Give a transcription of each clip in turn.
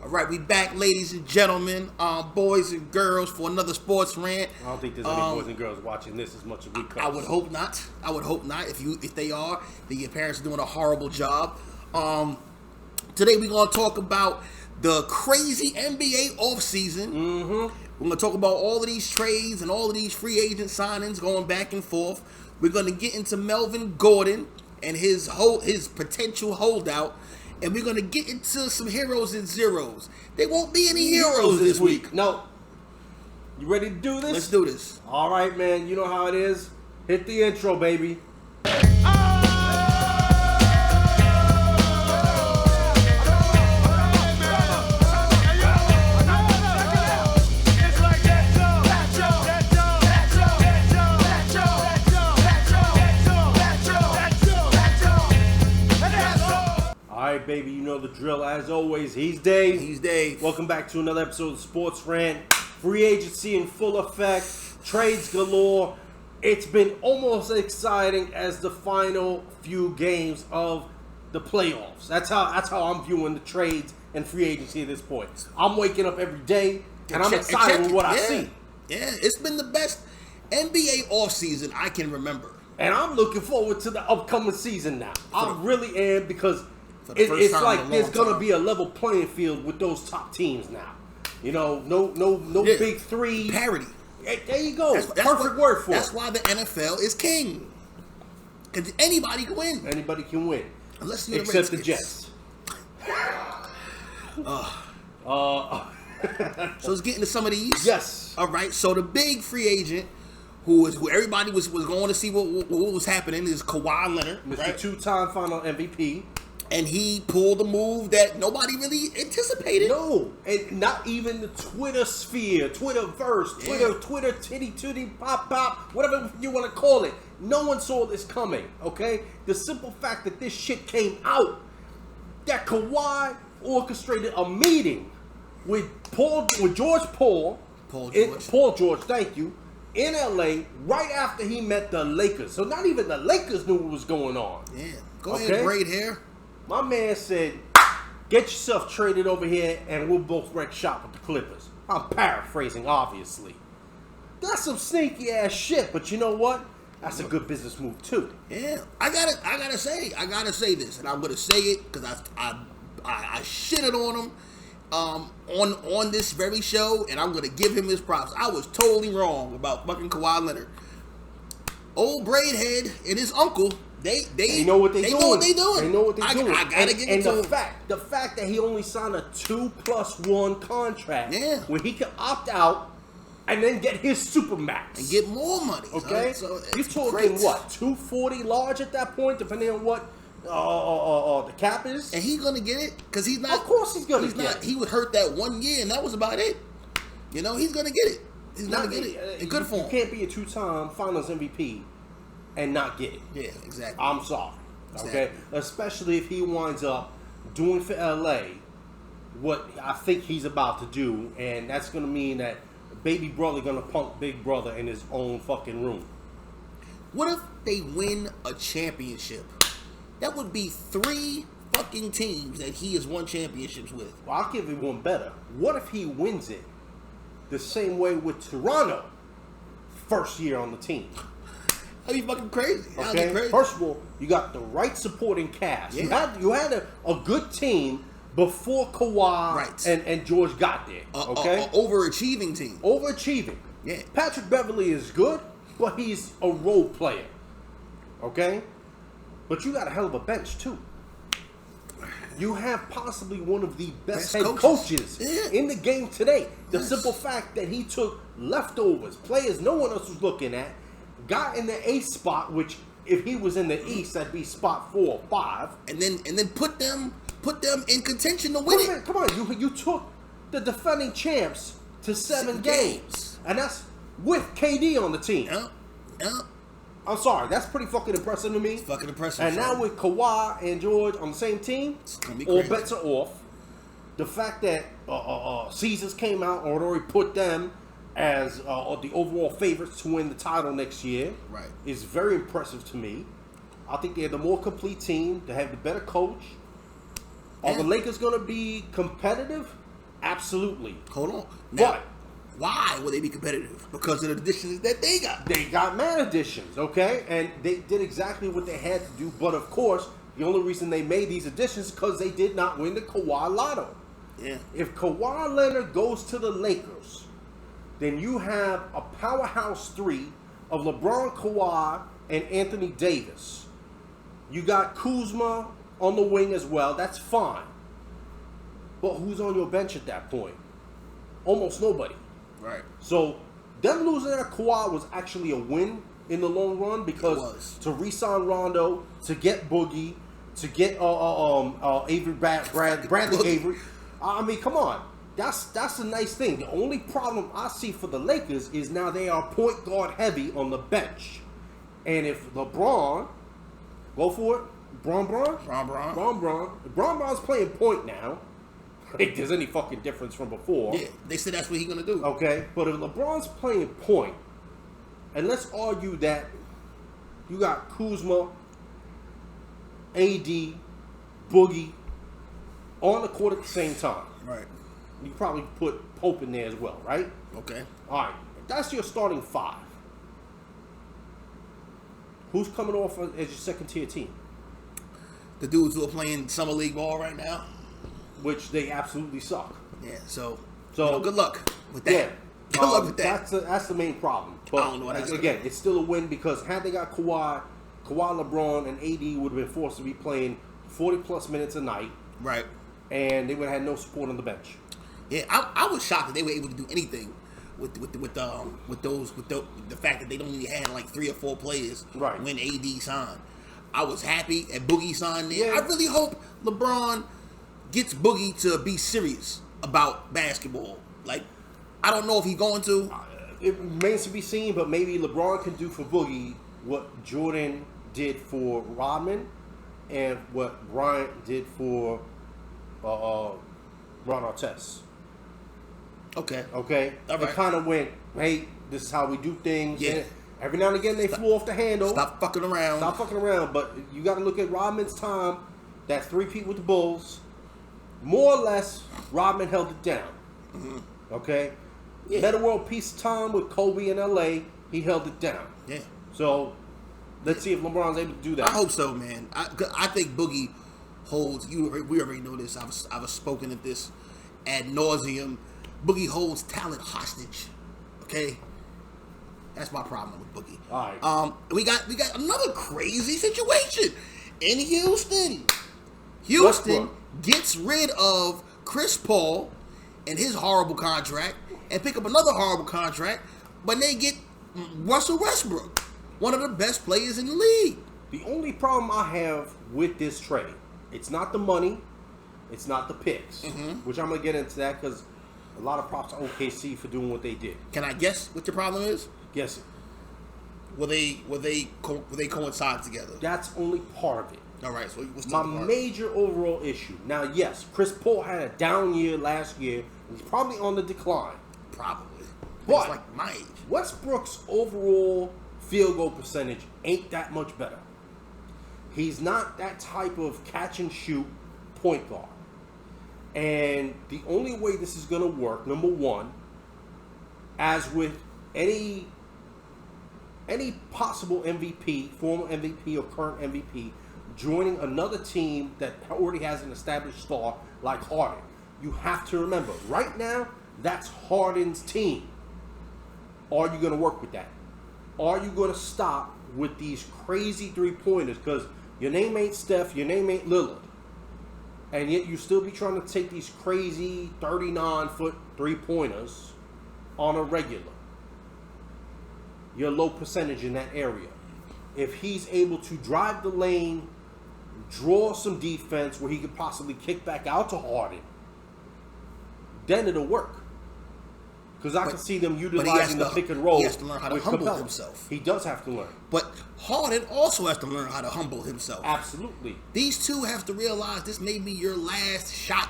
All right, we back, ladies and gentlemen, boys and girls, for another Sports Rant. I don't think there's any boys and girls watching this as much as we could. I would hope not. If they are, then your parents are doing a horrible job. Today we're going to talk about the crazy NBA offseason. We're going to talk about all of these trades and all of these free agent signings going back and forth. We're going to get into Melvin Gordon and his potential holdout. And we're going to get into some heroes and zeros. There won't be any heroes this week. No. You ready to do this? Let's do this. All right, man. You know how it is. Hit the intro, baby. Baby, you know the drill. As always, he's Dave. Welcome back to another episode of Sports Rant. Free agency in full effect. Trades galore. It's been almost as exciting as the final few games of the playoffs. That's how I'm viewing the trades and free agency at this point. I'm waking up every day and I'm excited with what I see. Yeah, it's been the best NBA offseason I can remember. And I'm looking forward to the upcoming season now. I really am, because it's like there's going to be a level playing field with those top teams now. You know, no big three. Parity. There you go. That's perfect word for it. That's why the NFL is king. Because anybody can win. Anybody can win. Unless you're except the Jets. So let's get into some of these. Yes. All right. So the big free agent who everybody was going to see what was happening is Kawhi Leonard. Mr. Right? Two-time final MVP. And he pulled a move that nobody really anticipated. No, and not even the Twitter sphere, Twitterverse, Twitter titty pop, whatever you want to call it. No one saw this coming, okay? The simple fact that this shit came out, that Kawhi orchestrated a meeting with George Paul George, thank you, in LA right after he met the Lakers. So not even the Lakers knew what was going on. Yeah, go ahead, braid hair. My man said, get yourself traded over here and we'll both wreck shop with the Clippers. I'm paraphrasing, obviously. That's some sneaky ass shit, but you know what? That's a good business move too. Yeah, I gotta say this, and I'm gonna say it because I shitted on him on this very show, and I'm gonna give him his props. I was totally wrong about fucking Kawhi Leonard. Old Braidhead and his uncle. They know what they're doing. Know what they doing. They know what they're doing. I gotta give it to him. The fact that he only signed a 2+1 contract, where he can opt out and then get his supermax and get more money. Okay, so you're talking what, $240 large at that point, depending on what the cap is. And he's gonna get it because he's not. Of course, he's gonna get it. He would hurt that 1 year, and that was about it. You know, he's gonna get it. He's gonna get it. And good for him. You can't be a two-time Finals MVP and not get it. Yeah, exactly. I'm sorry. Exactly. Okay? Especially if he winds up doing for LA what I think he's about to do, and that's going to mean that baby brother going to punk big brother in his own fucking room. What if they win a championship? That would be 3 fucking teams that he has won championships with. Well, I'll give you one better. What if he wins it the same way with Toronto, first year on the team? That'd be fucking crazy. Okay. Crazy. First of all, you got the right supporting cast. Yeah. You had a good team before Kawhi and George got there. Okay, overachieving team. Overachieving. Yeah. Patrick Beverley is good, but he's a role player. Okay, but you got a hell of a bench too. You have possibly one of the best head coaches in the game today. The simple fact that he took leftovers, players no one else was looking at, got in the eighth spot, which if he was in the East, that'd be spot 4 or 5, and then put them in contention to win it. Come on, you took the defending champs to 7 games, and that's with KD on the team. Yeah. I'm sorry, that's pretty fucking impressive to me. It's fucking impressive. And now with Kawhi and George on the same team, all bets are off. The fact that Caesars came out and already put them as the overall favorites to win the title next year, is very impressive to me. I think they're the more complete team. They have the better coach. Are the Lakers going to be competitive? Absolutely. Hold on. Now, But why would they be competitive? Because of the additions that they got. they got man additions, okay? And they did exactly what they had to do. But, of course, the only reason they made these additions is because they did not win the Kawhi Lotto. Yeah. If Kawhi Leonard goes to the Lakers, then you have a powerhouse three of LeBron, Kawhi, and Anthony Davis. You got Kuzma on the wing as well. That's fine. But who's on your bench at that point? Almost nobody. Right. So them losing that Kawhi was actually a win in the long run because to re-sign Rondo, to get Boogie, to get Avery Bradley Avery. I mean, come on. That's a nice thing. The only problem I see for the Lakers is now they are point guard heavy on the bench. And if LeBron, go for it, Bron's playing point now. If there's any fucking difference from before. Yeah, they said that's what he's gonna do. Okay, but if LeBron's playing point, and let's argue that you got Kuzma, AD, Boogie on the court at the same time. Right. You probably put Pope in there as well, right? Okay. All right, that's your starting five. Who's coming off as your second tier team? The dudes who are playing summer league ball right now. Which they absolutely suck. Yeah, so good luck with that. Yeah, Good luck with that. That's the main problem. But I don't know what that's again, it's still a win because had they got Kawhi, LeBron, and AD would have been forced to be playing 40 plus minutes a night. Right. And they would have had no support on the bench. Yeah, I was shocked that they were able to do anything with the fact that they don't only had like 3 or 4 players right. when AD signed. I was happy at Boogie signed there. Yeah. I really hope LeBron gets Boogie to be serious about basketball. Like, I don't know if he's going to. It remains to be seen, but maybe LeBron can do for Boogie what Jordan did for Rodman and what Bryant did for Ron Artest. Okay. All right. They kind of went, hey, this is how we do things. Yeah. And every now and again, they flew off the handle. Stop fucking around. But you got to look at Rodman's time. That 3-peat with the Bulls. More or less, Rodman held it down. Mm-hmm. Okay? Yeah. Meta World Peace time with Kobe in LA, he held it down. Yeah. So, let's see if LeBron's able to do that. I hope so, man. I think Boogie holds, we already know this, I've spoken at this ad nauseum. Boogie holds talent hostage. Okay? That's my problem with Boogie. All right. We got another crazy situation in Houston. Westbrook gets rid of Chris Paul and his horrible contract and pick up another horrible contract, but they get Russell Westbrook, one of the best players in the league. The only problem I have with this trade, it's not the money, it's not the picks, which I'm going to get into that because a lot of props to OKC for doing what they did. Can I guess what your problem is? Guess it. Will they coincide together? That's only part of it. All right, so what's my major overall issue? Now, yes, Chris Paul had a down year last year. He's probably on the decline. Probably. But it's like my age. Westbrook's overall field goal percentage ain't that much better. He's not that type of catch and shoot point guard. And the only way this is going to work, number one, as with any possible MVP, former MVP or current MVP, joining another team that already has an established star like Harden. You have to remember, right now, that's Harden's team. Are you going to work with that? Are you going to stop with these crazy three-pointers? Because your name ain't Steph, your name ain't Lillard. And yet you still be trying to take these crazy 39-foot three-pointers on a regular. You're low percentage in that area. If he's able to drive the lane, draw some defense where he could possibly kick back out to Harden, then it'll work. Because I can see them utilizing the pick and roll. He has to learn how to humble himself. He does have to learn. But Harden also has to learn how to humble himself. Absolutely. These two have to realize this may be your last shot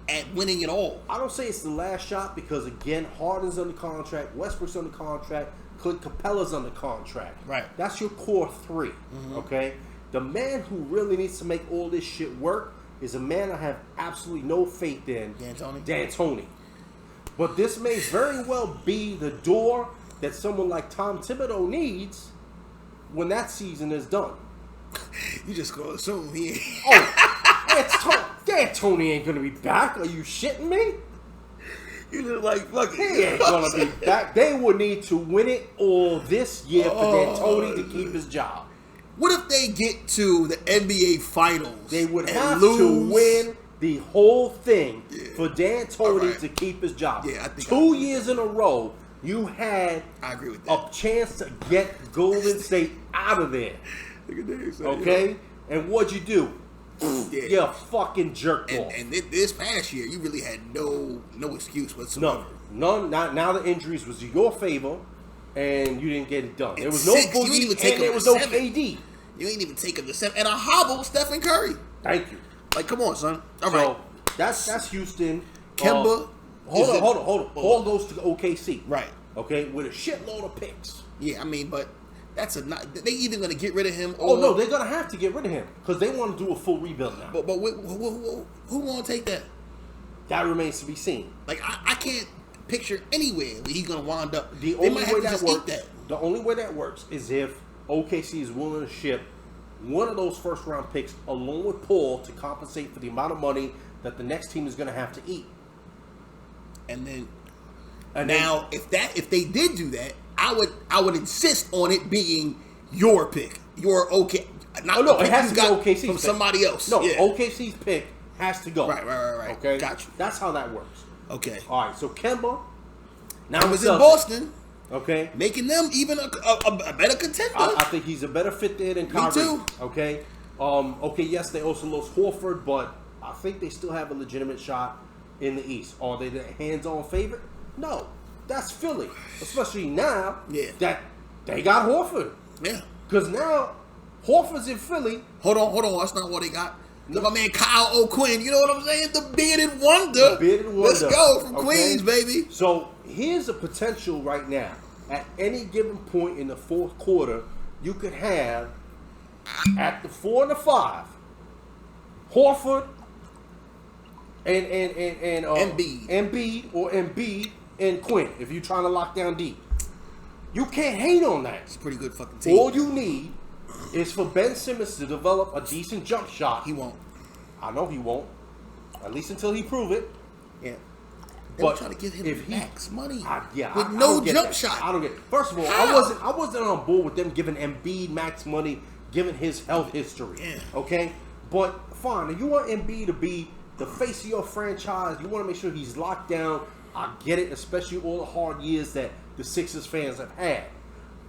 at winning it all. I don't say it's the last shot because, again, Harden's under contract, Westbrook's under contract, Clint Capella's under contract. Right. That's your core three, okay? The man who really needs to make all this shit work is a man I have absolutely no faith in. D'Antoni? D'Antoni. But this may very well be the door that someone like Tom Thibodeau needs when that season is done. You just gonna assume he ain't. Tony ain't gonna be back. Are you shitting me? You look like fucking. He ain't gonna be back. They would need to win it all this year for D'Antoni to keep his job. What if they get to the NBA Finals? They would and have lose? to win the whole thing for D'Antoni Right. to keep his job. Yeah, I think 2 years in a row, you had I agree with that. a chance to get Golden State out of there. Look at this, Okay? And what'd you do? Yeah. You fucking jerked off. And this past year, you really had no excuse whatsoever. None. Now the injuries was your favor, and you didn't get it done. And There was no 6, you didn't Boogie, even take and there him was to no 7. KD. You ain't even taken the 7 and a hobble Stephen Curry. Thank you. Like, come on, son. All So right. that's Houston. Kemba. Hold on. Ball goes to OKC. Right. Okay, with a shitload of picks. Yeah, I mean, but that's a not. They either gonna get rid of him. Oh Or, no, they're gonna have to get rid of him because they want to do a full rebuild now. But who won't take that? That remains to be seen. Like I can't picture anywhere where he's gonna wind up. The They only might have way to that just eat works. that. The only way that works is if OKC is willing to ship one of those first round picks along with Paul to compensate for the amount of money that the next team is going to have to eat. And then And now, if they did do that, I would insist on it being your pick, your OK. Not the it pick has you to got be OKC's from pick. somebody else. No, Yeah. OKC's pick has to go. Right. Okay, Got you. That's how that works. Okay. All right, so Kemba. Now I was in Celtics. Boston, Okay. making them even a better contender. I think he's a better fit there than Kyrie. too. Okay. Okay. Yes, they also lost Horford, but I think they still have a legitimate shot in the East. Are they the hands-on favorite? No, that's Philly, especially now that they got Horford. Yeah. Because now Horford's in Philly. Hold on. That's not what they got. My man Kyle O'Quinn, you know what I'm saying? The bearded wonder. Let's go from Queens, baby. So here's a potential right now. At any given point in the fourth quarter, you could have at the 4 and the 5, Horford and Embiid and Quinn. If you're trying to lock down deep, you can't hate on that. It's a pretty good fucking team. All you need is for Ben Simmons to develop a decent jump shot. He won't. I know he won't. At least until he prove it. Yeah. But trying to give him max money with I no don't get jump that. shot. I don't get it. First of all, How? I wasn't on board with them giving Embiid max money, given his health history. Yeah. Okay? But fine, if you want Embiid to be the face of your franchise, you want to make sure he's locked down. I get it, especially all the hard years that the Sixers fans have had.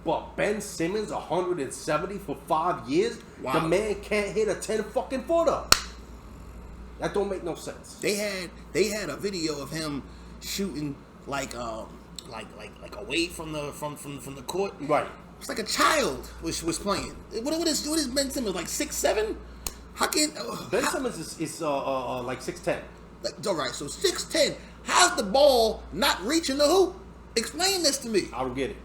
But Ben Simmons, 170 for 5 years, Wow. the man can't hit a 10 fucking footer. That don't make no sense. They had a video of him shooting like away from the court. Right. It's like a child was playing. What is Ben Simmons, like 6'7"? How can Ben Simmons is like 6'10". all right, so 6'10". How's the ball not reaching the hoop? Explain this to me. I don't get it.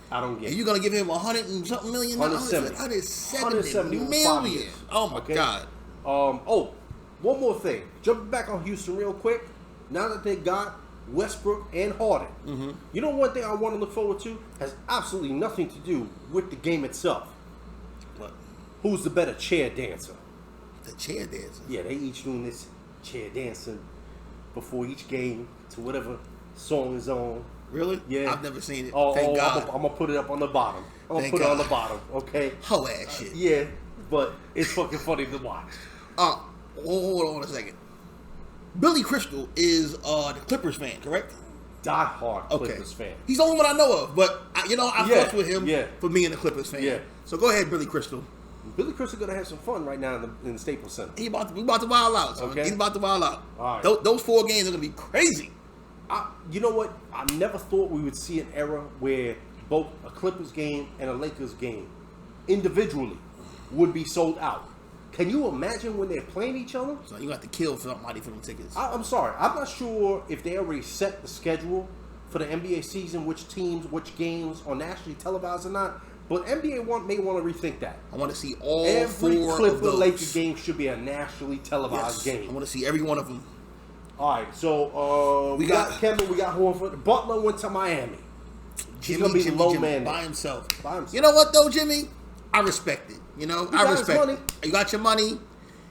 And you're gonna give him 100 and something million? 170 million. Oh my God. One more thing. Jumping back on Houston real quick. Now that they got Westbrook and Harden, you know one thing I want to look forward to has absolutely nothing to do with the game itself. What? Who's the better chair dancer? The chair dancer. Yeah, they each doing this chair dancing before each game to whatever song is on. Really? Yeah. I've never seen it. Thank God. I'm gonna put it up on the bottom. I'm gonna put it on the bottom. Okay. Hoe ass shit. Yeah, but it's fucking funny to watch. Hold on a second. Billy Crystal is the Clippers fan, correct? Die-hard Clippers fan. He's the only one I know of, but I fucked with him for being a Clippers fan. Yeah. So go ahead, Billy Crystal. Billy Crystal gonna have some fun right now in the Staples Center. We about to wild out. Son. Okay. He's about to wild out. All right. Those 4 games are gonna be crazy. You know what? I never thought we would see an era where both a Clippers game and a Lakers game individually would be sold out. Can you imagine when they're playing each other? So you have to kill somebody for them tickets. I'm sorry. I'm not sure if they already set the schedule for the NBA season, which teams, which games are nationally televised or not. But NBA may want to rethink that. I want to see all every 4 Clipper of those. Laker game should be a nationally televised game. I want to see every one of them. All right, so we got Kemba, we got Horford. Butler went to Miami. He's gonna be the low man by himself. You know what though, Jimmy? I respect it. I respect it. You got your money.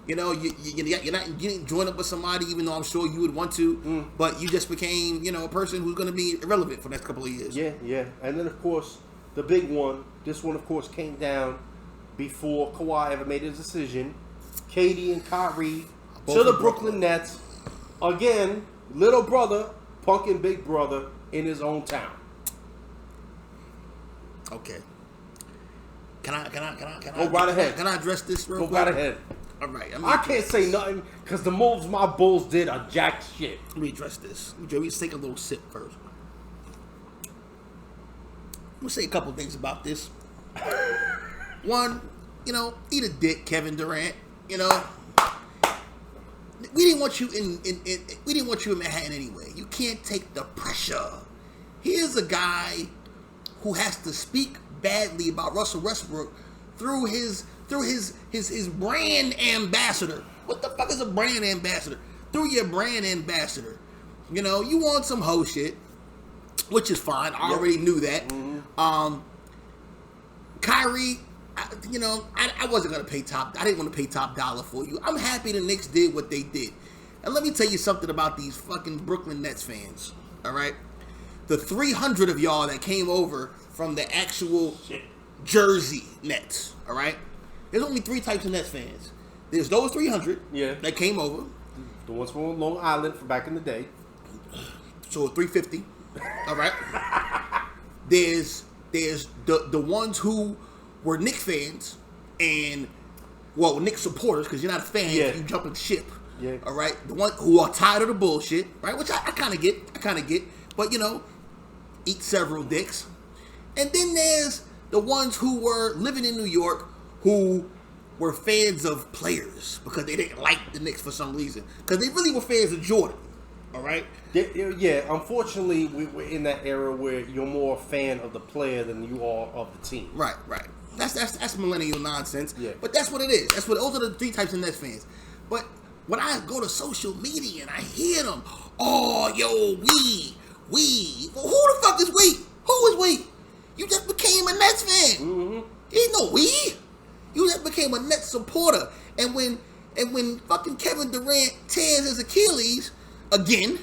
You're not getting joined up with somebody, even though I'm sure you would want to. But you just became, a person who's going to be irrelevant for the next couple of years. Yeah. And then, of course, the big one. This one, of course, came down before Kawhi ever made his decision. KD and Kyrie to the Brooklyn Nets. Again, little brother punking big brother in his own town. Okay. Can I go right ahead? Can I address this real quick? Go right ahead. All right. I can't say nothing because the moves my Bulls did are jack shit. Let me address this. Let me take a little sip first. I'm going to say a couple things about this. One, eat a dick, Kevin Durant. We didn't want you we didn't want you in Manhattan anyway. You can't take the pressure. Here's a guy who has to speak badly about Russell Westbrook through his brand ambassador. What the fuck is a brand ambassador? Through your brand ambassador. You want some hoe shit, which is fine. I already knew that. Mm-hmm. Kyrie, I wasn't going to pay I didn't want to pay top dollar for you. I'm happy the Knicks did what they did. And let me tell you something about these fucking Brooklyn Nets fans. All right? The 300 of y'all that came over from the actual Jersey Nets. All right? There's only 3 types of Nets fans. There's those 300 that came over. The ones from Long Island from back in the day. So 350. All right? There's the ones who were Knicks fans and, Knicks supporters, because you're not a fan if you jump in the ship. Yeah. All right? The ones who are tired of the bullshit, right? Which I kind of get. But, eat several dicks. And then there's the ones who were living in New York who were fans of players because they didn't like the Knicks for some reason. Because they really were fans of Jordan. All right? Yeah, unfortunately, we're in that era where you're more a fan of the player than you are of the team. Right. That's millennial nonsense. Yeah. But that's what it is. Those are the 3 types of Nets fans. But when I go to social media and I hear them, we. Well, who the fuck is we? Who is we? You just became a Nets fan. Mm-hmm. Ain't no we. You just became a Nets supporter. And when fucking Kevin Durant tears his Achilles again,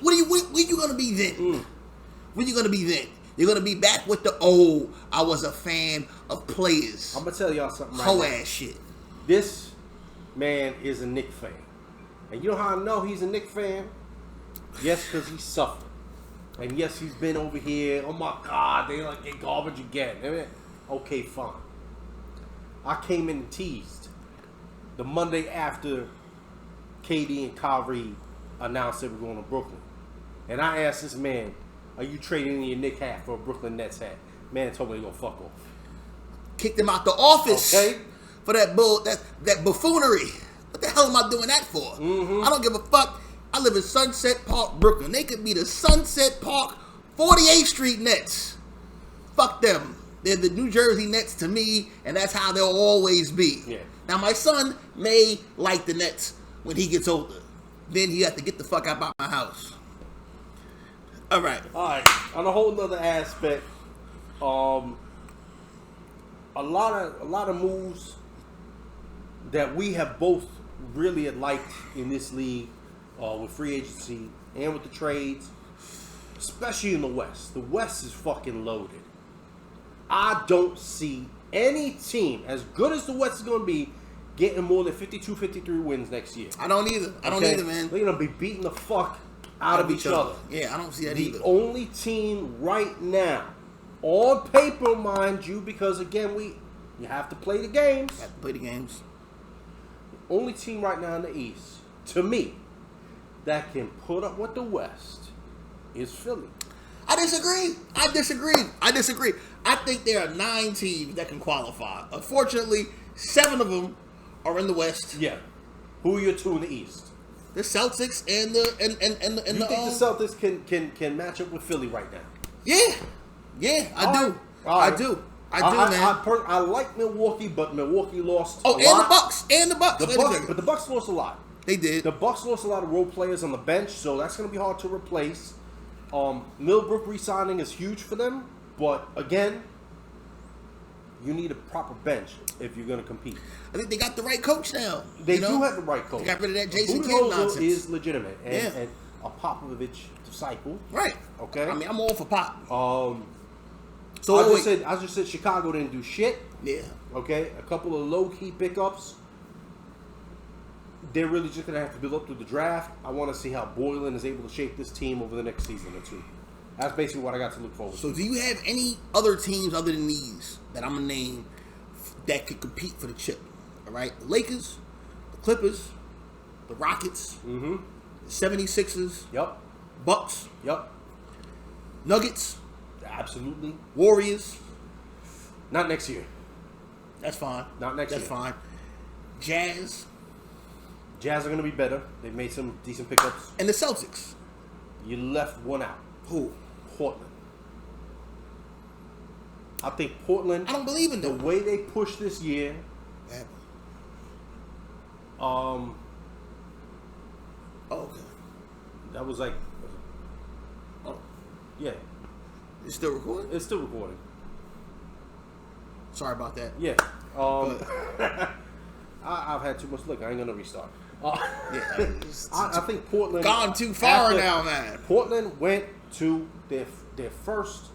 where you gonna be then? Where you gonna be then? You're gonna be back with I was a fan of players. I'm gonna tell y'all something right now. Hoe-ass shit. This man is a Knicks fan. And you know how I know he's a Knicks fan? Yes, because he suffered. And yes, he's been over here. Oh my God, they get garbage again. Okay, fine. I came in and teased the Monday after KD and Kyrie announced they were going to Brooklyn. And I asked this man, are you trading in your Knicks hat for a Brooklyn Nets hat? Man told me to go fuck off. Kicked him out the office for that buffoonery. What the hell am I doing that for? Mm-hmm. I don't give a fuck. I live in Sunset Park, Brooklyn. They could be the Sunset Park 48th Street Nets. Fuck them. They're the New Jersey Nets to me, and that's how they'll always be. Yeah. Now, my son may like the Nets when he gets older. Then he has to get the fuck out of my house. All right. On a whole nother aspect, a lot of moves that we have both really liked in this league. With free agency and with the trades, especially in the West. The West is fucking loaded. I don't see any team, as good as the West is going to be, getting more than 52, 53 wins next year. I don't either. I don't either, man. They're going to be beating the fuck out of each other. Yeah, I don't see that either. The only team right now, on paper, mind you, because again, you have to play the games. You have to play the games. The only team right now in the East, to me, that can put up with the West is Philly. I disagree. I think there are 9 teams that can qualify. Unfortunately, 7 of them are in the West. Yeah. Who are your 2 in the East? The Celtics and the you think the Celtics can match up with Philly right now? Yeah, I do. I do, man. I like Milwaukee, but Milwaukee lost. And the Bucks. But the Bucks lost a lot. They did. The Bucks lost a lot of role players on the bench, so that's going to be hard to replace. Millbrook re-signing is huge for them, but again, you need a proper bench if you're going to compete. I think they got the right coach now. They do have the right coach. They got rid of that Jason Kidd nonsense. Is legitimate, and a Popovich disciple. Right. Okay. I mean, I'm all for Pop. So I just said Chicago didn't do shit. Yeah. Okay. A couple of low-key pickups. They're really just going to have to build up to the draft. I want to see how Boylan is able to shape this team over the next season or two. That's basically what I got to look forward to. So do you have any other teams other than these that I'm going to name that could compete for the chip? All right? The Lakers, the Clippers, the Rockets, the 76ers, Yep. Bucks, Yep. Nuggets, Absolutely. Warriors. Not next year. That's fine. Not next year. That's fine. Jazz. Jazz are going to be better. They've made some decent pickups. And the Celtics. You left one out. Who? Portland. I think Portland. I don't believe in them. The way they pushed this year. Oh, okay. That was like. Oh, yeah. it's still recording? It's still recording. Sorry about that. Yeah. I've had too much liquor. I ain't gonna restart. Yeah, I think Portland gone too far now, man. Portland went to their first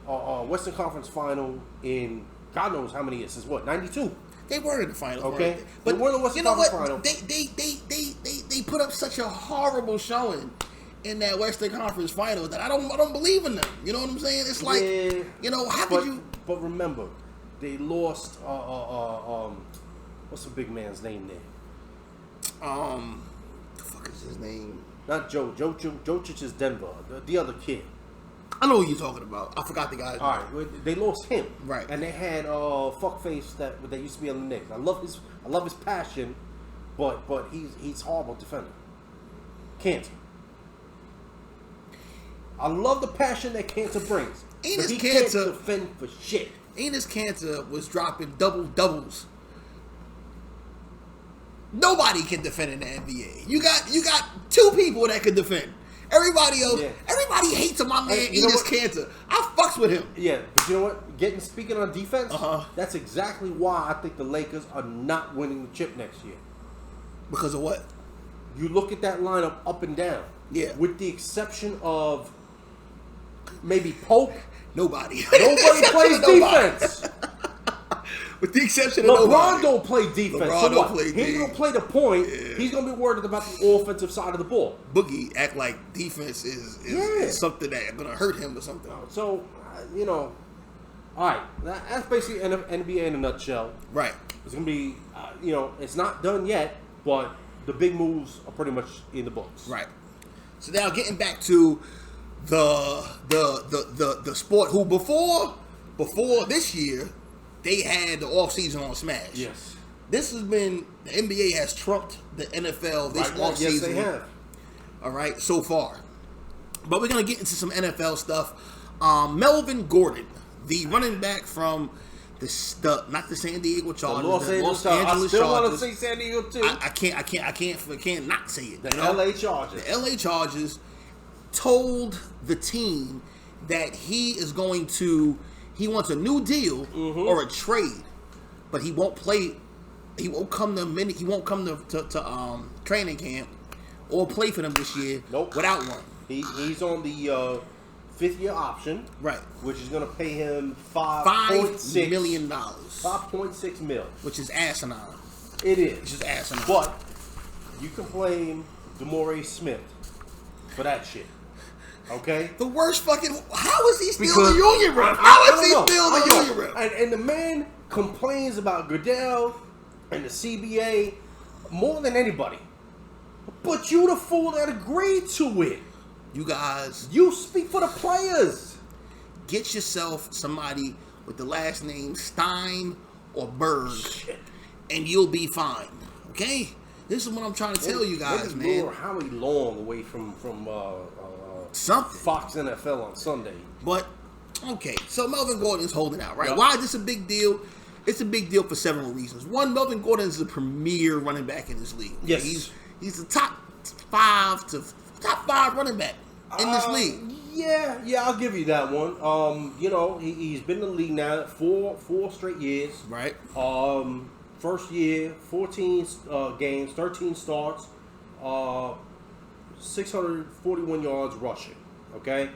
Western Conference final in God knows how many years. Since what, 92? They were in the final. Okay, but they were in the Western you know Conference what? final. They put up such a horrible showing in that Western Conference final that I don't believe in them. You know what I'm saying? It's like, you know, how could you? But remember, they lost. What's the big man's name there? The fuck is his name? Not Joe. Jokic is Denver. The other kid. I know who you're talking about. I forgot the guy's name. All right, they lost him. Right. And they had fuckface that used to be on the Knicks. I love his passion, but he's horrible defender. Cancer. I love the passion that Cancer brings. But he can't defend for shit. Enes Kanter was dropping doubles. Nobody can defend in the NBA. You got two people that can defend. Everybody else, everybody hates on my man Enes Kanter. I fucks with him. Yeah, but you know what? Speaking on defense, that's exactly why I think the Lakers are not winning the chip next year. Because of what? You look at that lineup up and down. Yeah. With the exception of maybe Pope. Nobody plays defense. With the exception of LeBron don't play defense. LeBron so don't what? play He's going to play the point. Yeah. He's going to be worried about the offensive side of the ball. Boogie act like defense is something that's going to hurt him or something. So, you know, all right. That's basically NBA in a nutshell. Right. It's going to be, you know, it's not done yet, but the big moves are pretty much in the books. Right. So now getting back to the sport who before this year they had the off season on Smash. Yes. This has been the NBA has trumped the NFL this off season. Yes, they have. All right, so far. But we're gonna get into some NFL stuff. Melvin Gordon, the running back from not the San Diego Chargers, the Los Angeles Chargers. I still want to say San Diego too. I can't not say it. The LA Chargers. The LA Chargers told the team that he wants a new deal or a trade, but he won't play. He won't come to training camp or play for them this year. Nope. Without one. He's on the 5th-year option, right? Which is going to pay him $5 million. $5.6 million, which is asinine. It is. Which is asinine. But you can blame DeMaurice Smith for that shit. Okay? The worst fucking... How is he still the union rep? How is he still the union rep? And the man complains about Goodell and the CBA more than anybody. But you the fool that agreed to it. You guys... You speak for the players. Get yourself somebody with the last name Stein or Berg, and you'll be fine. Okay? This is what I'm trying to tell you guys, man. Lure Howie Long away from something. Fox NFL on Sunday. But, okay, so Melvin Gordon is holding out, right? Yep. Why is this a big deal? It's a big deal for several reasons. One, Melvin Gordon is a premier running back in this league. Yes. He's the top five running back in this league. Yeah, I'll give you that one. He's been in the league now four straight years. Right. First year, 14 games, 13 starts, 641 yards rushing. Okay,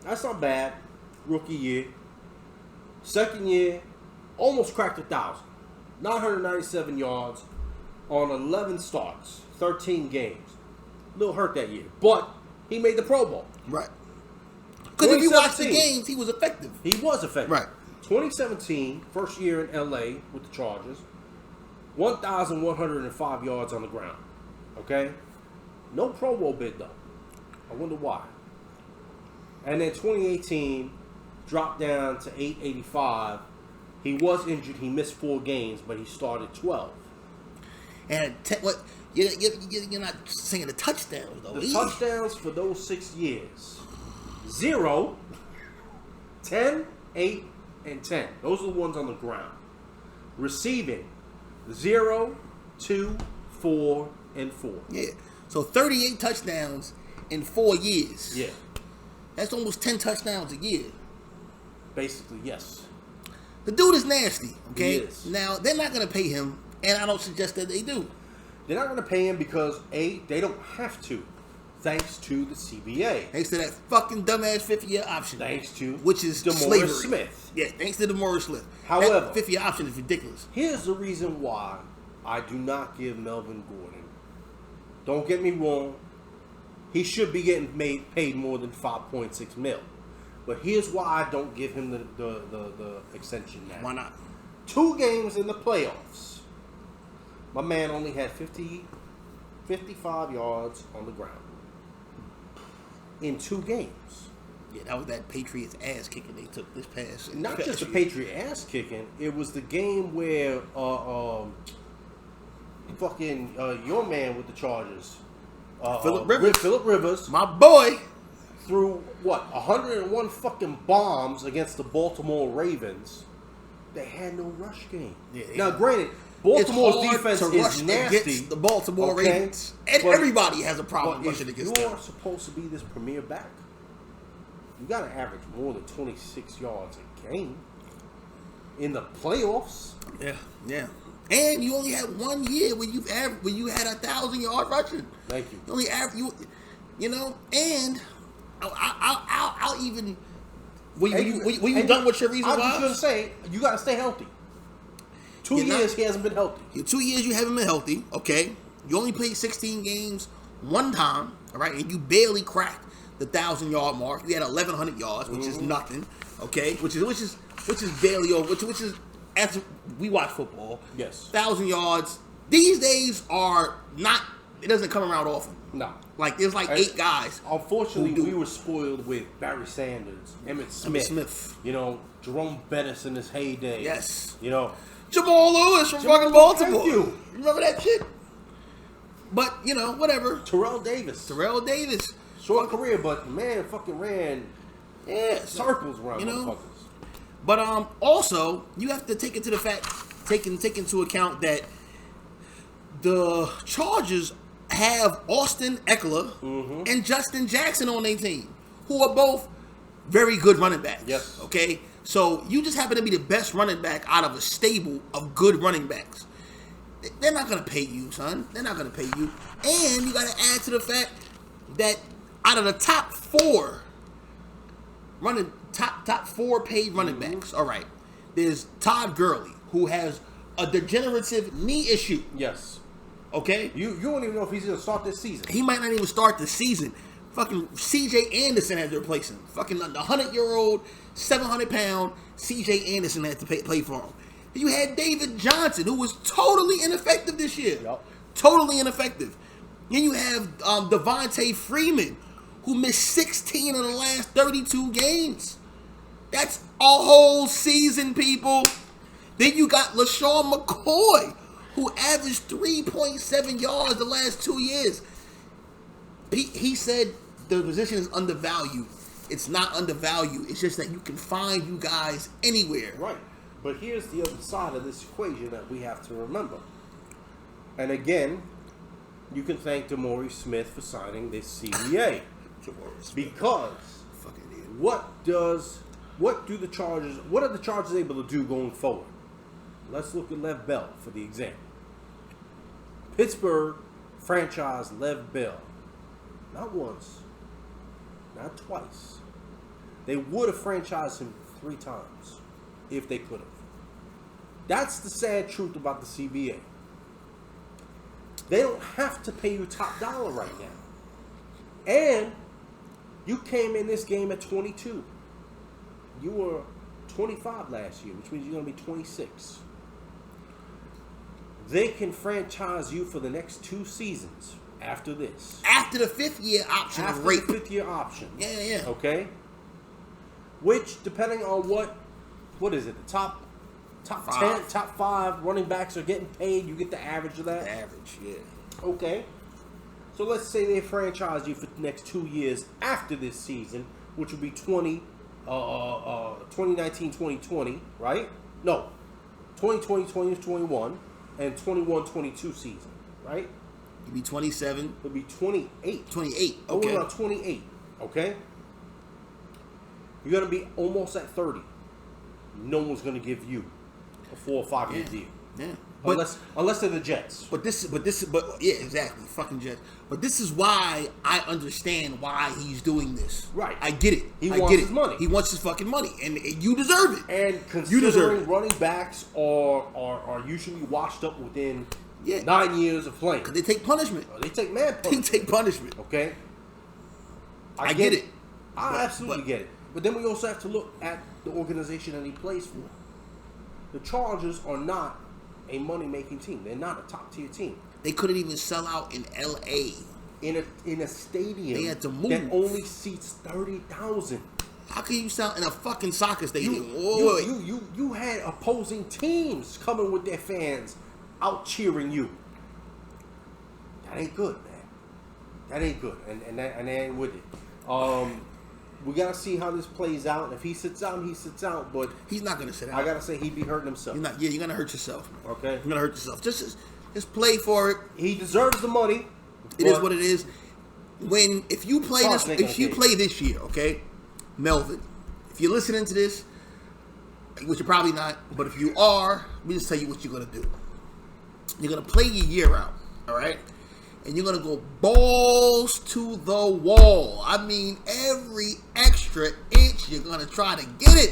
that's not bad. Rookie year. Second year, almost cracked 1,000. 997 yards on 11 starts, 13 games. A little hurt that year, but he made the Pro Bowl. Right. Because if you watch the games, he was effective. He was effective. Right. 2017, first year in LA with the Chargers, 1,105 yards on the ground. Okay? No Pro Bowl bid, though. I wonder why. And then 2018, dropped down to 885. He was injured. He missed 4 games, but he started 12. And you're not saying the touchdowns, though. The touchdowns for those 6 years. 0, 10, 8, and 10. Those are the ones on the ground. Receiving 0, 2, 4, and 4. Yeah. So 38 touchdowns in 4 years. Yeah. That's almost 10 touchdowns a year. Basically, yes. The dude is nasty, okay? He is. Now, they're not going to pay him, and I don't suggest that they do. They're not going to pay him because, A, they don't have to. Thanks to the CBA. Thanks to that fucking dumbass 5th-year option. Thanks to which is DeMaurice slavery. Smith. Yeah, thanks to DeMaurice Smith. However, that 5th-year option is ridiculous. Here's the reason why I do not give Melvin Gordon. Don't get me wrong. He should be getting paid more than $5.6 million. But here's why I don't give him the extension now. Why not? 2 games in the playoffs. My man only had 55 yards on the ground. In 2 games. Yeah, that was that Patriots ass kicking they took this past. Not just the Patriot ass kicking. It was the game where your man with the Chargers, Phillip Rivers, my boy, threw 101 fucking bombs against the Baltimore Ravens. They had no rush game. Yeah, now, granted, Baltimore's defense is nasty against the Baltimore Ravens, and everybody has a problem rushing against them. You are supposed to be this premier back. You got to average more than 26 yards a game in the playoffs. Yeah. And you only had 1 year when you had 1,000 yard rushing. Thank you. You only average and I'll even when you done with your reason why. I was going to say you got to stay healthy. 2 years he hasn't been healthy. 2 years you haven't been healthy. Okay, you only played 16 games one time. All right, and you barely cracked the 1,000-yard mark. You had 1,100 yards, which is nothing. Okay, which is barely over. Which is after we watch football. Yes, 1,000 yards these days are not. It doesn't come around often. No. Like, there's 8 guys. Unfortunately, we were spoiled with Barry Sanders, Emmitt Smith. Jerome Bettis in his heyday. Yes. Jamal Lewis from fucking Baltimore. Thank you. Remember that shit? But, whatever. Terrell Davis. Short career, but man fucking ran circles around motherfuckers. But also, you have to take into account that the Chargers have Austin Eckler and Justin Jackson on their team, who are both very good running backs. Yes. Okay? So you just happen to be the best running back out of a stable of good running backs. They're not going to pay you, son. They're not going to pay you. And you got to add to the fact that out of the top 4 paid running backs, all right, there's Todd Gurley, who has a degenerative knee issue. Yes. Okay? You don't even know if he's going to start this season. He might not even start the season. Fucking C.J. Anderson had to replace him. Fucking the 100-year-old, 700-pound C.J. Anderson had to play for him. You had David Johnson, who was totally ineffective this year. Yep. Totally ineffective. Then you have Devontae Freeman, who missed 16 of the last 32 games. That's a whole season, people. Then you got LaShawn McCoy, who averaged 3.7 yards the last 2 years. He said the position is undervalued. It's not undervalued. It's just that you can find you guys anywhere. Right. But here's the other side of this equation that we have to remember. And again, you can thank DeMaurice Smith for signing this CBA. Because what are the Chargers able to do going forward? Let's look at Lev Bell for the example. Pittsburgh franchise Lev Bell. Not once, not twice. They would have franchised him 3 times if they could have. That's the sad truth about the CBA. They don't have to pay you top dollar right now. And you came in this game at 22. You were 25 last year, which means you're going to be 26. They can franchise you for the next 2 seasons after this. After the 5th year option. After the 5th year option. Yeah. Okay? Which, depending on what is it, the top 10, top 5 running backs are getting paid, you get the average of that? The average, yeah. Okay. So let's say they franchise you for the next 2 years after this season, which would be 2019, 2020, right? No. 2020, 2021, and 21, 22 season, right? You'd be 27. It'll be 28. 28, Oh, okay. we're on 28, okay? You're going to be almost at 30. No one's going to give you a 4 or 5 year deal. Yeah. Unless they're the Jets. But yeah, exactly. Fucking Jets. But this is why I understand why he's doing this. Right. I get it. He wants his money. He wants his fucking money. And you deserve it. And considering running backs are usually washed up within 9 years of playing. Because they take punishment. They take man punishment. They take punishment. Okay? I get it. I absolutely get it. But then we also have to look at the organization that he plays for. The Chargers are not a money-making team. They're not a top-tier team. They couldn't even sell out in L.A. In a stadium they had to move. that only seats 30,000. How can you sell in a fucking soccer stadium? You had opposing teams coming with their fans out cheering you. That ain't good, man. That ain't good, and that ain't with it. We gotta see how this plays out. And if he sits out, he sits out. But he's not gonna sit out. I gotta say he'd be hurting himself. You're gonna hurt yourself. Man. Okay, you're gonna hurt yourself. Just play for it. He deserves the money. It is what it is. If you play this year, okay, Melvin, if you're listening to this, which you're probably not, but if you are, let me just tell you what you're gonna do. You're gonna play your year out, all right. And you're going to go balls to the wall. I mean, every extra inch, you're going to try to get it.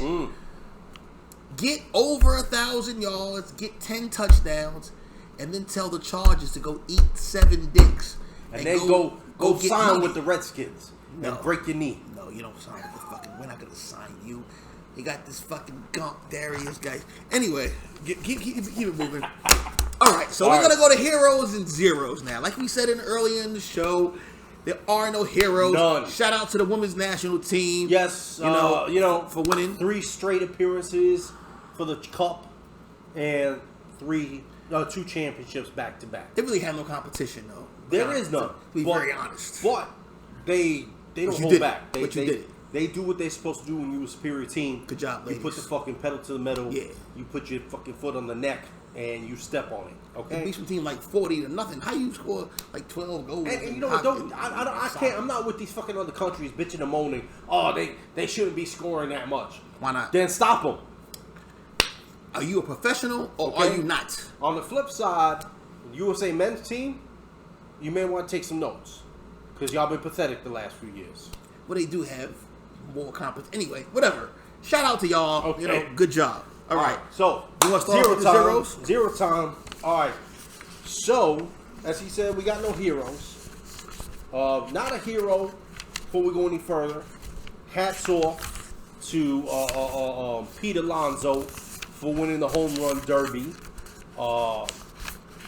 Get over 1,000 yards, get 10 touchdowns, and then tell the Chargers to go eat 7 dicks. And then go sign money with the Redskins and break your knee. No, you don't sign with the fucking... We're not going to sign you. You got this fucking gunk Darius guy. Anyway, keep it moving. All right, so we're going to go to heroes and zeros now. Like we said earlier in the show, there are no heroes. None. Shout out to the women's national team. Yes, for winning 3 straight appearances for the Cup and 2 championships back to back. They really have no competition, though. There is none. To be very honest. But they don't hold back. But you did it. They do what they're supposed to do when you're a superior team. Good job, ladies. You put the fucking pedal to the metal. Yeah. You put your fucking foot on the neck and you step on it. Okay. You beat some team like 40-0. How you score like 12 goals? And you know what? I can't. I'm not with these fucking other countries bitching and moaning. Oh, they shouldn't be scoring that much. Why not? Then stop them. Are you a professional or are you not? On the flip side, USA men's team, you may want to take some notes because y'all been pathetic the last few years. Well, they do have more competition. Anyway, whatever. Shout out to y'all. Okay. Good job. All right. So, you want to start with the zeros? Zero time. All right. So, as he said, we got no heroes. Not a hero before we go any further. Hats off to Pete Alonso for winning the home run derby.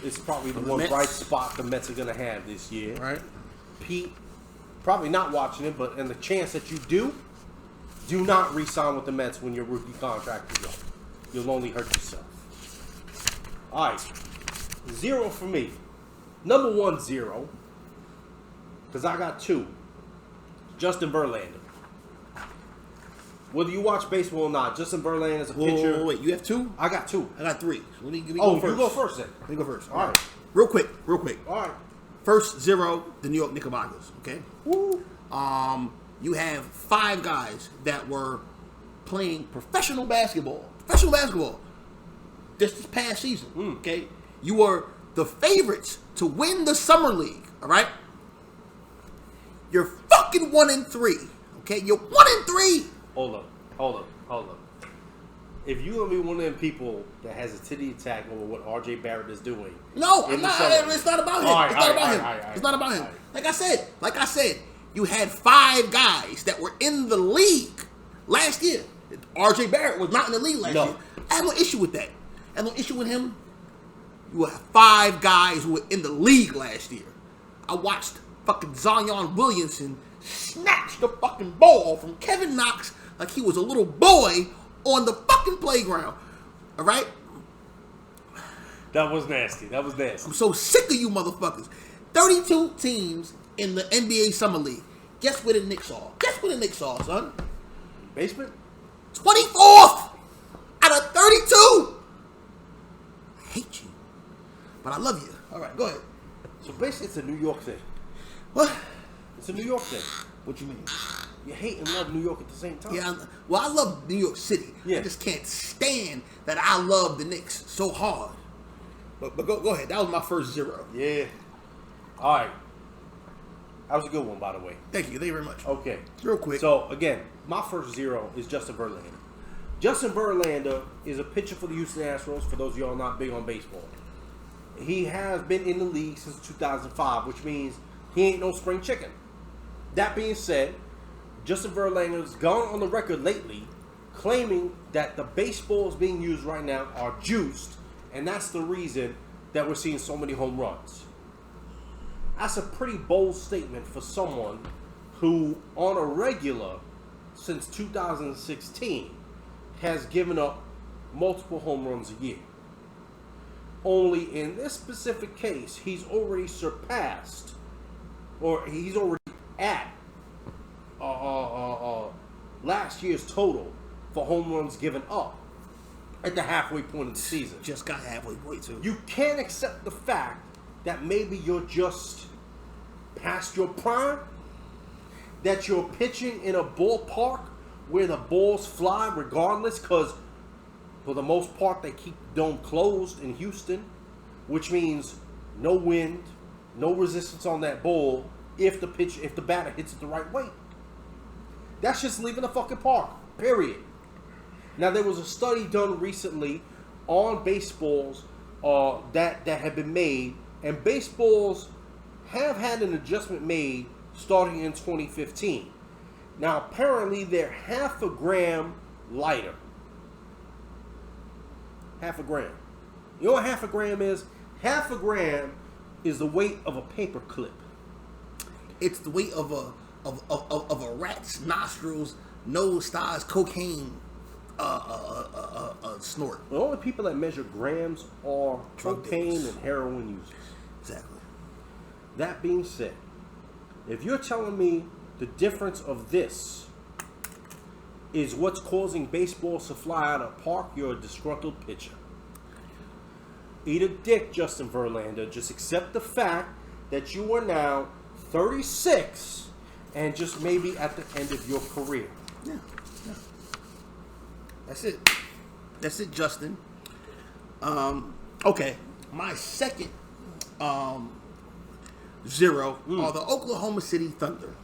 It's probably the one bright spot the Mets are going to have this year. Right. Pete, probably not watching it, but in the chance that you do not re-sign with the Mets when your rookie contract is up. You'll only hurt yourself. All right. 0 for me. Number 1, 0. Because I got 2. Justin Verlander. Whether you watch baseball or not, Justin Verlander is a pitcher. Wait, you have 2? I got 2. I got 3. So let me go first. You go first. Let me go first. All right. Real quick. All right. First zero, the New York Knickerbockers. Okay. Woo. You have 5 guys that were playing professional basketball. Professional basketball. This past season. Okay. You were the favorites to win the summer league. All right. You're fucking 1-3. Okay. You're 1-3. Hold up. If you gonna be one of them people that has a titty attack over what R.J. Barrett is doing, no, I'm not. It's not about him. It's not about him. Like I said, you had 5 guys that were in the league last year. R.J. Barrett was not in the league last year. I have no issue with that. I have no issue with him. You have 5 guys who were in the league last year. I watched fucking Zion Williamson snatch the fucking ball from Kevin Knox like he was a little boy on the fucking playground. All right? That was nasty. I'm so sick of you motherfuckers. 32 teams in the NBA Summer League. Guess where the Knicks are? Son. Basement? 24th out of 32. I hate you. But I love you. All right, go ahead. So basically it's a New York thing. What? It's a New York thing. What you mean? You hate and love New York at the same time. Yeah, well, I love New York City. Yeah. I just can't stand that I love the Knicks so hard. But go ahead. That was my first zero. Yeah. All right. That was a good one, by the way. Thank you very much. Okay. Real quick. So, again, my first zero is Justin Verlander. Justin Verlander is a pitcher for the Houston Astros, for those of y'all not big on baseball. He has been in the league since 2005, which means he ain't no spring chicken. That being said, Justin Verlander's gone on the record lately claiming that the baseballs being used right now are juiced, and that's the reason that we're seeing so many home runs. That's a pretty bold statement for someone who, on a regular, since 2016, has given up multiple home runs a year. Only in this specific case, he's already surpassed, or he's already at last year's total for home runs given up at the halfway point of the season. Just got halfway point too. You can't accept the fact that maybe you're just past your prime, that you're pitching in a ballpark where the balls fly regardless, because for the most part they keep the dome closed in Houston, which means no wind, no resistance on that ball if the batter hits it the right way. That's just leaving the fucking park, period. Now, there was a study done recently on baseballs that had been made, and baseballs have had an adjustment made starting in 2015. Now, apparently, they're half a gram lighter. Half a gram. You know what half a gram is? Half a gram is the weight of a paper clip. It's the weight of a rat's nostrils, nose, thighs, cocaine snort. The only people that measure grams are cocaine and heroin users. Exactly. That being said, if you're telling me the difference of this is what's causing baseballs to fly out of the park, you're a disgruntled pitcher. Eat a dick, Justin Verlander. Just accept the fact that you are now 36 and just maybe at the end of your career. Yeah. That's it, Justin. Okay. My second zero are the Oklahoma City Thunder.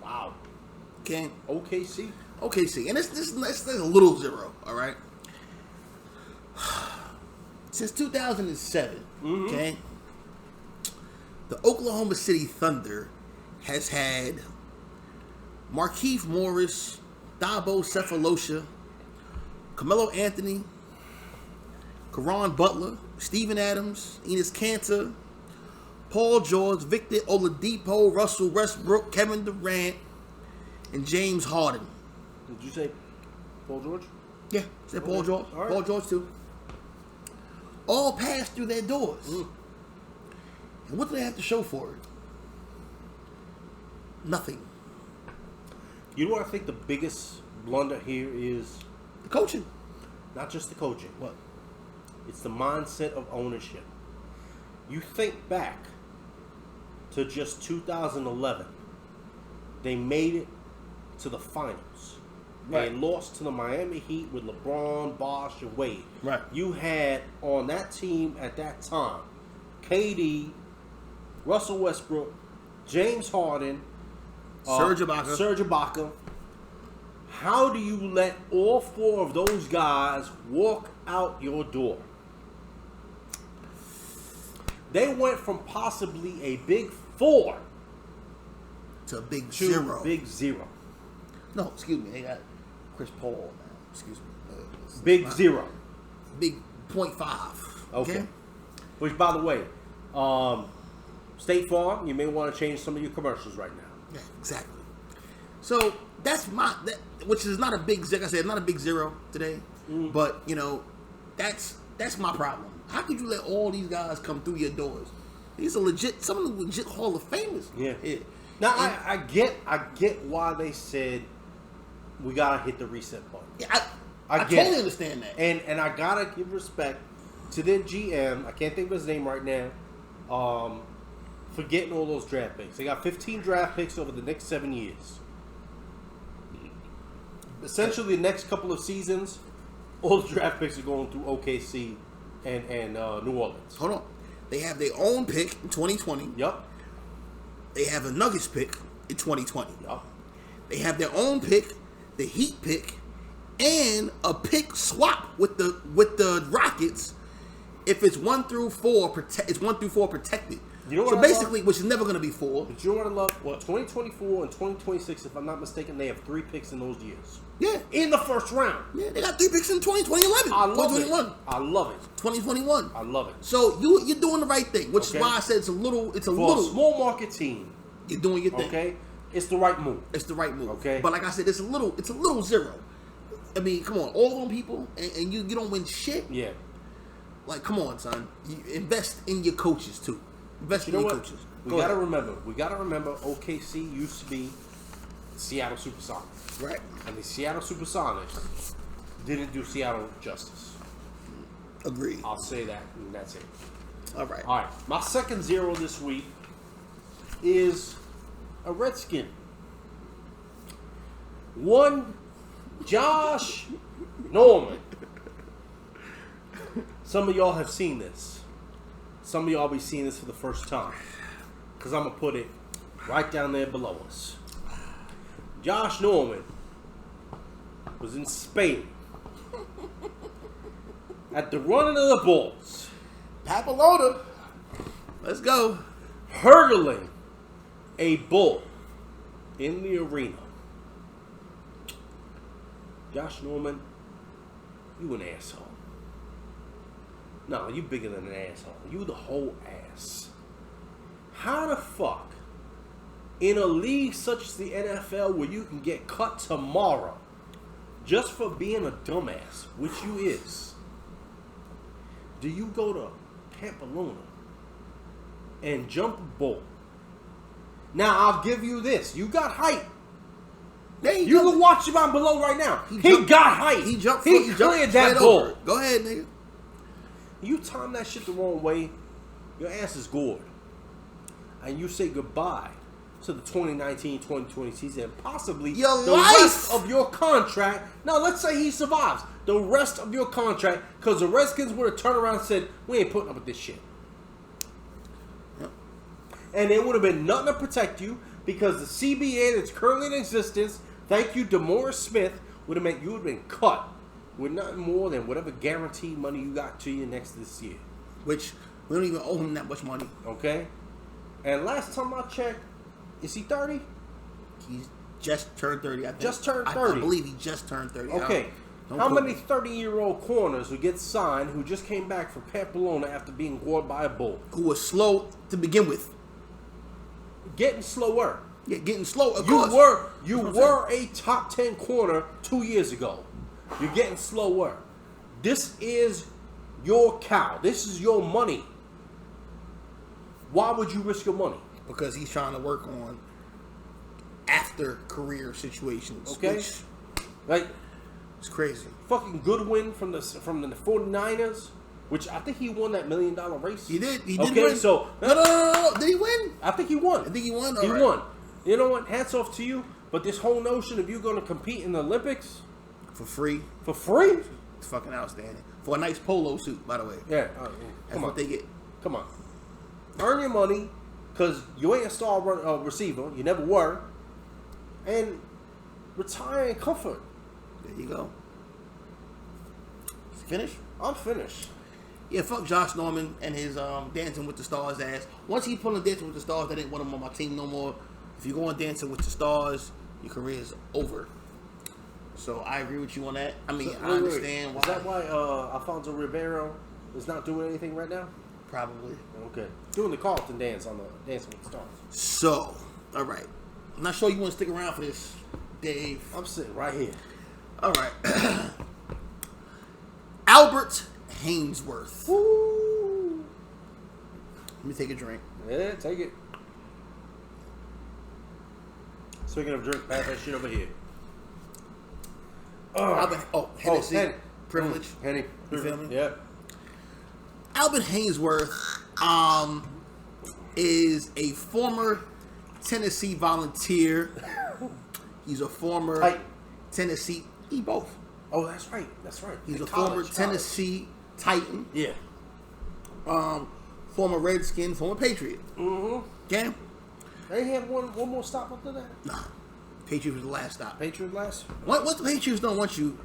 Wow. Okay. OKC. And this a little zero. All right. Since 2007, okay, the Oklahoma City Thunder has had Markieff Morris, Dabo Cephalosha, Carmelo Anthony, Caron Butler, Steven Adams, Enes Kanter, Paul George, Victor Oladipo, Russell Westbrook, Kevin Durant, and James Harden. Did you say Paul George? Yeah, said Paul George. Right. Paul George too. All passed through their doors. And what do they have to show for it? Nothing. You know what I think the biggest blunder here is? The coaching. Not just the coaching. What? It's the mindset of ownership. You think back to just 2011, they made it to the finals. Right. They lost to the Miami Heat with LeBron, Bosh, and Wade. Right. You had on that team at that time, KD, Russell Westbrook, James Harden, Serge Ibaka. How do you let all four of those guys walk out your door? They went from possibly a big 4 to a big to 0. Big 0. No, excuse me. They got Chris Paul now. Excuse me. Big 0. Big 0.5. Okay. Which, by the way, State Farm, you may want to change some of your commercials right now. Yeah, exactly. So that's which is not a big, like I said, not a big 0 today. But you know, that's my problem. How could you let all these guys come through your doors? These are legit, some of the legit Hall of Famers. Yeah. Now I get why they said we gotta hit the reset button. Yeah, I totally understand that. And I gotta give respect to their GM. I can't think of his name right now. For getting all those draft picks. They got 15 draft picks over the next 7 years. Essentially, the next couple of seasons, all the draft picks are going through OKC and New Orleans. Hold on. They have their own pick in 2020. Yup. They have a Nuggets pick in 2020. Yup. They have their own pick, the Heat pick, and a pick swap with the Rockets. If it's 1 through 4, it's 1 through 4 protected. You know what so basically, which is never going to be 4. But you know what I love? What? 2024 and 2026, if I'm not mistaken, they have 3 picks in those years. Yeah. In the first round. Yeah, they got 3 picks in 2011. I love 2021. It. I love it. 2021. I love it. So you're doing the right thing, which is why I said it's a little. For a small market team. You're doing your thing. Okay. It's the right move. It's the right move. Okay. But like I said, it's a little 0. I mean, come on, all them people, and you don't win shit. Yeah. Like, come on, son. You invest in your coaches too. Invest in your coaches. We gotta remember. OKC used to be Seattle Supersonics. Right. And the Seattle Supersonics didn't do Seattle justice. Agreed. I'll say that, and that's it. All right. All right. My second 0 this week is a Redskin. One, Josh Norman. Some of y'all have seen this. Some of y'all be seeing this for the first time. Because I'm going to put it right down there below us. Josh Norman was in Spain at the running of the bulls. Papalota. Let's go. Hurdling a bull in the arena. Josh Norman, you an asshole. No, you bigger than an asshole. You the whole ass. How the fuck, in a league such as the NFL where you can get cut tomorrow just for being a dumbass, which you is, do you go to Pamplona and jump a bull? Now, I'll give you this. You got height. You can watch him on below right now. He got height. He jumped. He cleared that bull. Go ahead, nigga. You time that shit the wrong way, your ass is gored. And you say goodbye to the 2019-2020 season and possibly rest of your contract. Now, let's say he survives. The rest of your contract, because the Redskins would have turned around and said, we ain't putting up with this shit. Yep. And it would have been nothing to protect you because the CBA that's currently in existence, thank you, DeMaurice Smith, would have meant you would have been cut with nothing more than whatever guaranteed money you got to you next this year. Which, we don't even owe him that much money. Okay? And last time I checked, is he 30? He's just turned 30, I think. Just turned 30. I believe he just turned 30. Okay. How many 30-year-old corners who get signed who just came back from Pamplona after being gored by a bull? Who was slow to begin with. Getting slower. Yeah, getting slow. Of course. You were a top 10 corner 2 years ago. You're getting slower. This is your cow. This is your money. Why would you risk your money? Because he's trying to work on after career situations. Okay. Like, it's crazy. Fucking Goodwin from the 49ers which I think he won that $1 million race. He did. He did okay, win. So no. Did he win? I think he won. I think he won. He won. You know what? Hats off to you. But this whole notion of you going to compete in the Olympics for free, it's fucking outstanding. For a nice polo suit, by the way. Yeah, that's what they get. Come on, earn your money, cause you ain't a star receiver. You never were, and retire in comfort. There you go. Finished? I'm finished. Yeah, fuck Josh Norman and his Dancing with the Stars ass. Once he put on Dancing with the Stars, that ain't want him on my team no more. If you go on Dancing with the Stars, your career is over. So I agree with you on that. I mean, I understand why. Is that why Alfonso Ribeiro is not doing anything right now? Probably. Okay. Doing the Carlton dance on the Dancing with the Stars. So, all right. I'm not sure you want to stick around for this, Dave. I'm sitting right here. All right. Albert Haynesworth. Woo! Let me take a drink. Yeah, take it. Speaking of drink, pass that shit over here. Hennessy Privilege. Henny Privilege. You feel me? Yeah. Albert Haynesworth is a former Tennessee Volunteer. He's a former Tennessee. He both. Oh, that's right. That's right. He's a former Tennessee Titan. Yeah. Former Redskin, former Patriot. Mm-hmm. Okay? They had one more stop after that? Nah. Patriots was the last stop. Patriot last? Once the Patriots don't want you,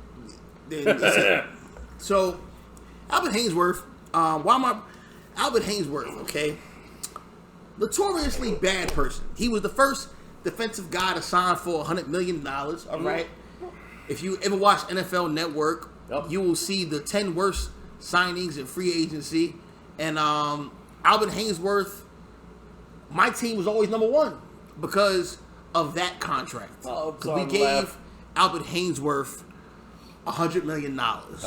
so Albert Haynesworth, Albert Haynesworth, okay? Notoriously bad person. He was the first defensive guy to sign for $100 million, all right? If you ever watch NFL Network, you will see the 10 worst signings in free agency. And Albert Haynesworth, my team was always number one because of that contract. We gave Albert Haynesworth $100 million.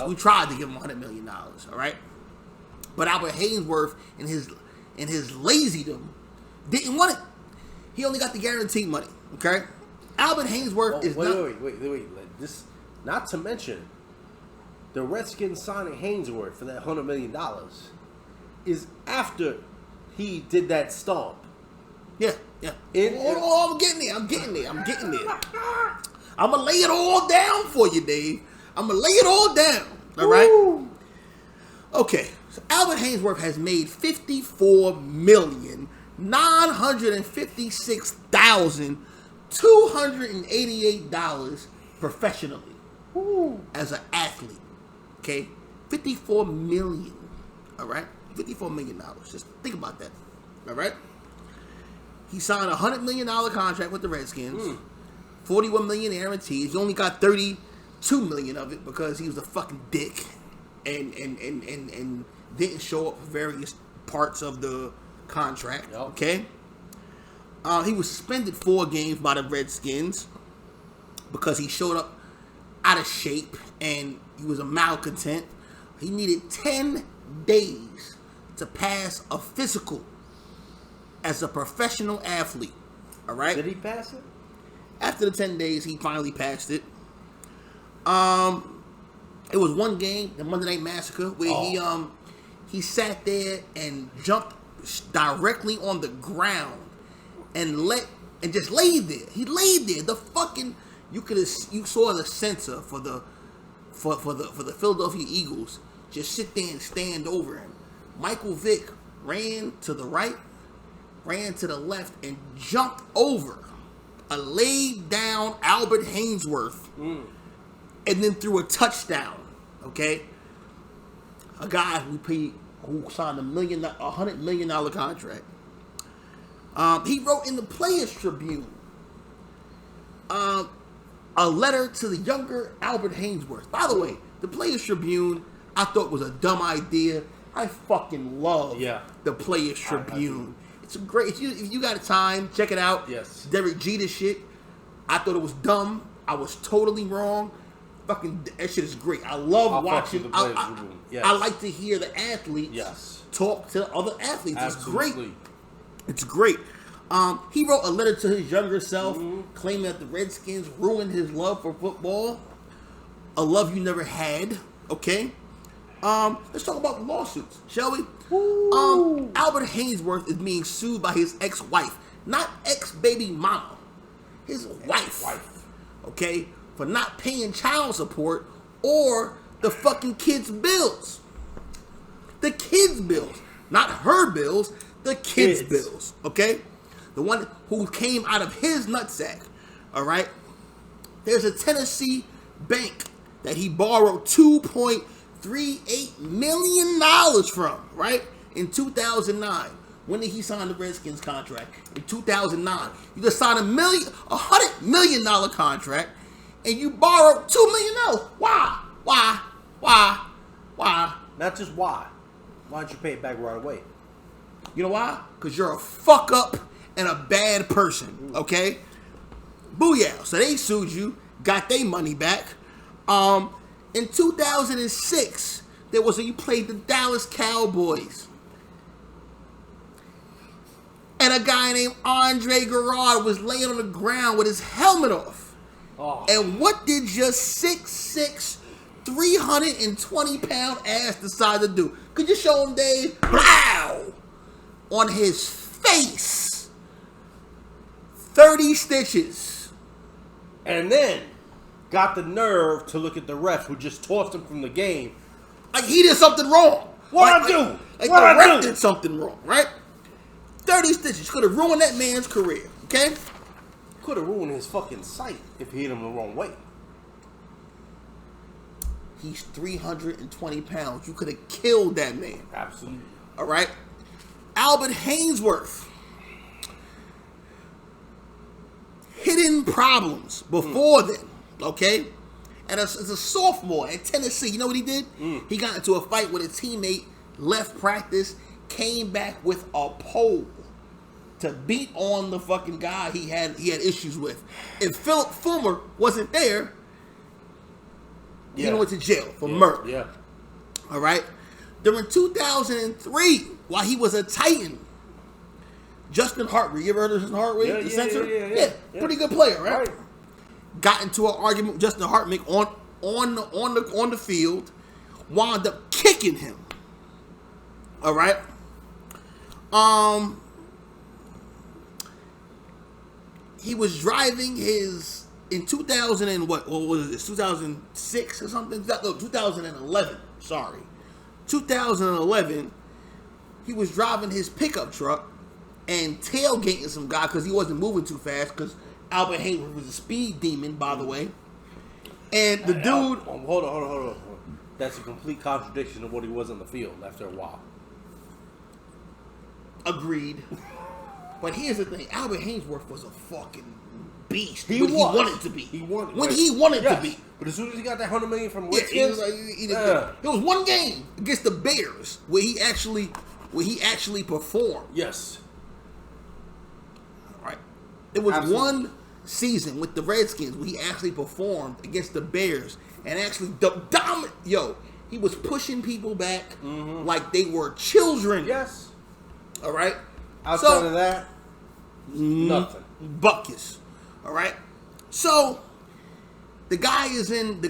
We tried to give him $100 million, all right? But Albert Haynesworth, in his lazydom, didn't want it. He only got the guaranteed money, okay? Albert Haynesworth is wait. This, not to mention, the Redskins signing Haynesworth for that $100 million is after he did that stomp. Yeah. I'm getting there. I'm going to lay it all down for you, Dave. I'm going to lay it all down. All right? Woo. Okay. So Albert Haynesworth has made $54,956,288 professionally as an athlete. Okay? $54 million. All right? $54 million. Just think about that. All right? He signed a $100 million contract with the Redskins. $41 million guarantees. He only got $32 million of it because he was a fucking dick and didn't show up for various parts of the contract. Yep. Okay? He was suspended 4 games by the Redskins because he showed up out of shape and he was a malcontent. He needed 10 days to pass a physical as a professional athlete. All right? Did he pass it? After the 10 days, he finally passed it. It was one game, the Monday Night Massacre, where he sat there and jumped directly on the ground and just laid there. He laid there. The fucking you saw the censor for the Philadelphia Eagles just sit there and stand over him. Michael Vick ran to the right, ran to the left, and jumped over a laid down Albert Haynesworth, and then threw a touchdown. Okay, a guy who signed a $100 million contract. He wrote in the Players Tribune a letter to the younger Albert Haynesworth. By the way, the Players Tribune I thought was a dumb idea. I fucking love the Players Tribune. It's a great. If you got time, check it out. Yes. Derek Jeter shit. I thought it was dumb. I was totally wrong. Fucking that shit is great. I love watching. I like to hear the athletes talk to other athletes. Absolutely. It's great. He wrote a letter to his younger self, claiming that the Redskins ruined his love for football, a love you never had. Okay. Let's talk about the lawsuits, shall we? Ooh. Albert Haynesworth is being sued by his ex-wife, not ex-baby mama, his wife. Okay, for not paying child support or the fucking kids' bills. The kids' bills, not her bills. The kids' bills. Okay, the one who came out of his nutsack. All right. There's a Tennessee bank that he borrowed $2.38 million from, right? In 2009. When did he sign the Redskins contract? In 2009. You just signed $100 million contract, and you borrowed $2 million. Why? Not just why. Why don't you pay it back right away? You know why? Because you're a fuck up and a bad person, okay? Booyah. So they sued you, got their money back. In 2006, you played the Dallas Cowboys. And a guy named Andre Garrard was laying on the ground with his helmet off. Oh. And what did your 6'6", 320-pound ass decide to do? Could you show him, Dave? Blow! On his face. 30 stitches. And then got the nerve to look at the ref who just tossed him from the game. Like he did something wrong. What I do? Like What the I ref do? did something wrong, right? 30 stitches could have ruined that man's career, okay? Could have ruined his fucking sight if he hit him the wrong way. He's 320 pounds. You could have killed that man. Absolutely. All right? Albert Haynesworth. Hidden problems before then, okay? And as a sophomore at Tennessee, you know what he did? He got into a fight with a teammate, left practice, came back with a pole to beat on the fucking guy he had issues with. If Philip Fulmer wasn't there, he went to jail for murder. Yeah. All right? During 2003, while he was a Titan, Justin Hartwig, you ever heard of Justin Hartwig? The censor? Yeah. Pretty good player, right? Got into an argument with Justin Hartwig on the field, wound up kicking him. All right? He was driving his in 2000 and what was this? 2006 or something? No, 2011. Sorry, 2011. He was driving his pickup truck and tailgating some guy because he wasn't moving too fast. Because Albert Haynesworth was a speed demon, by the way. And the dude. Hold on. That's a complete contradiction of what he was on the field after a while. Agreed. But here's the thing: Albert Haynesworth was a fucking beast. He wanted to be. He wanted to be. But as soon as he got that $100 million from Redskins, Redskins, it was one game against the Bears where he actually performed. Yes. Right. It was one season with the Redskins where he actually performed against the Bears and actually dominant. Yo, he was pushing people back like they were children. Yes. All right. Outside of that, nothing. Buckus. All right. So the guy is in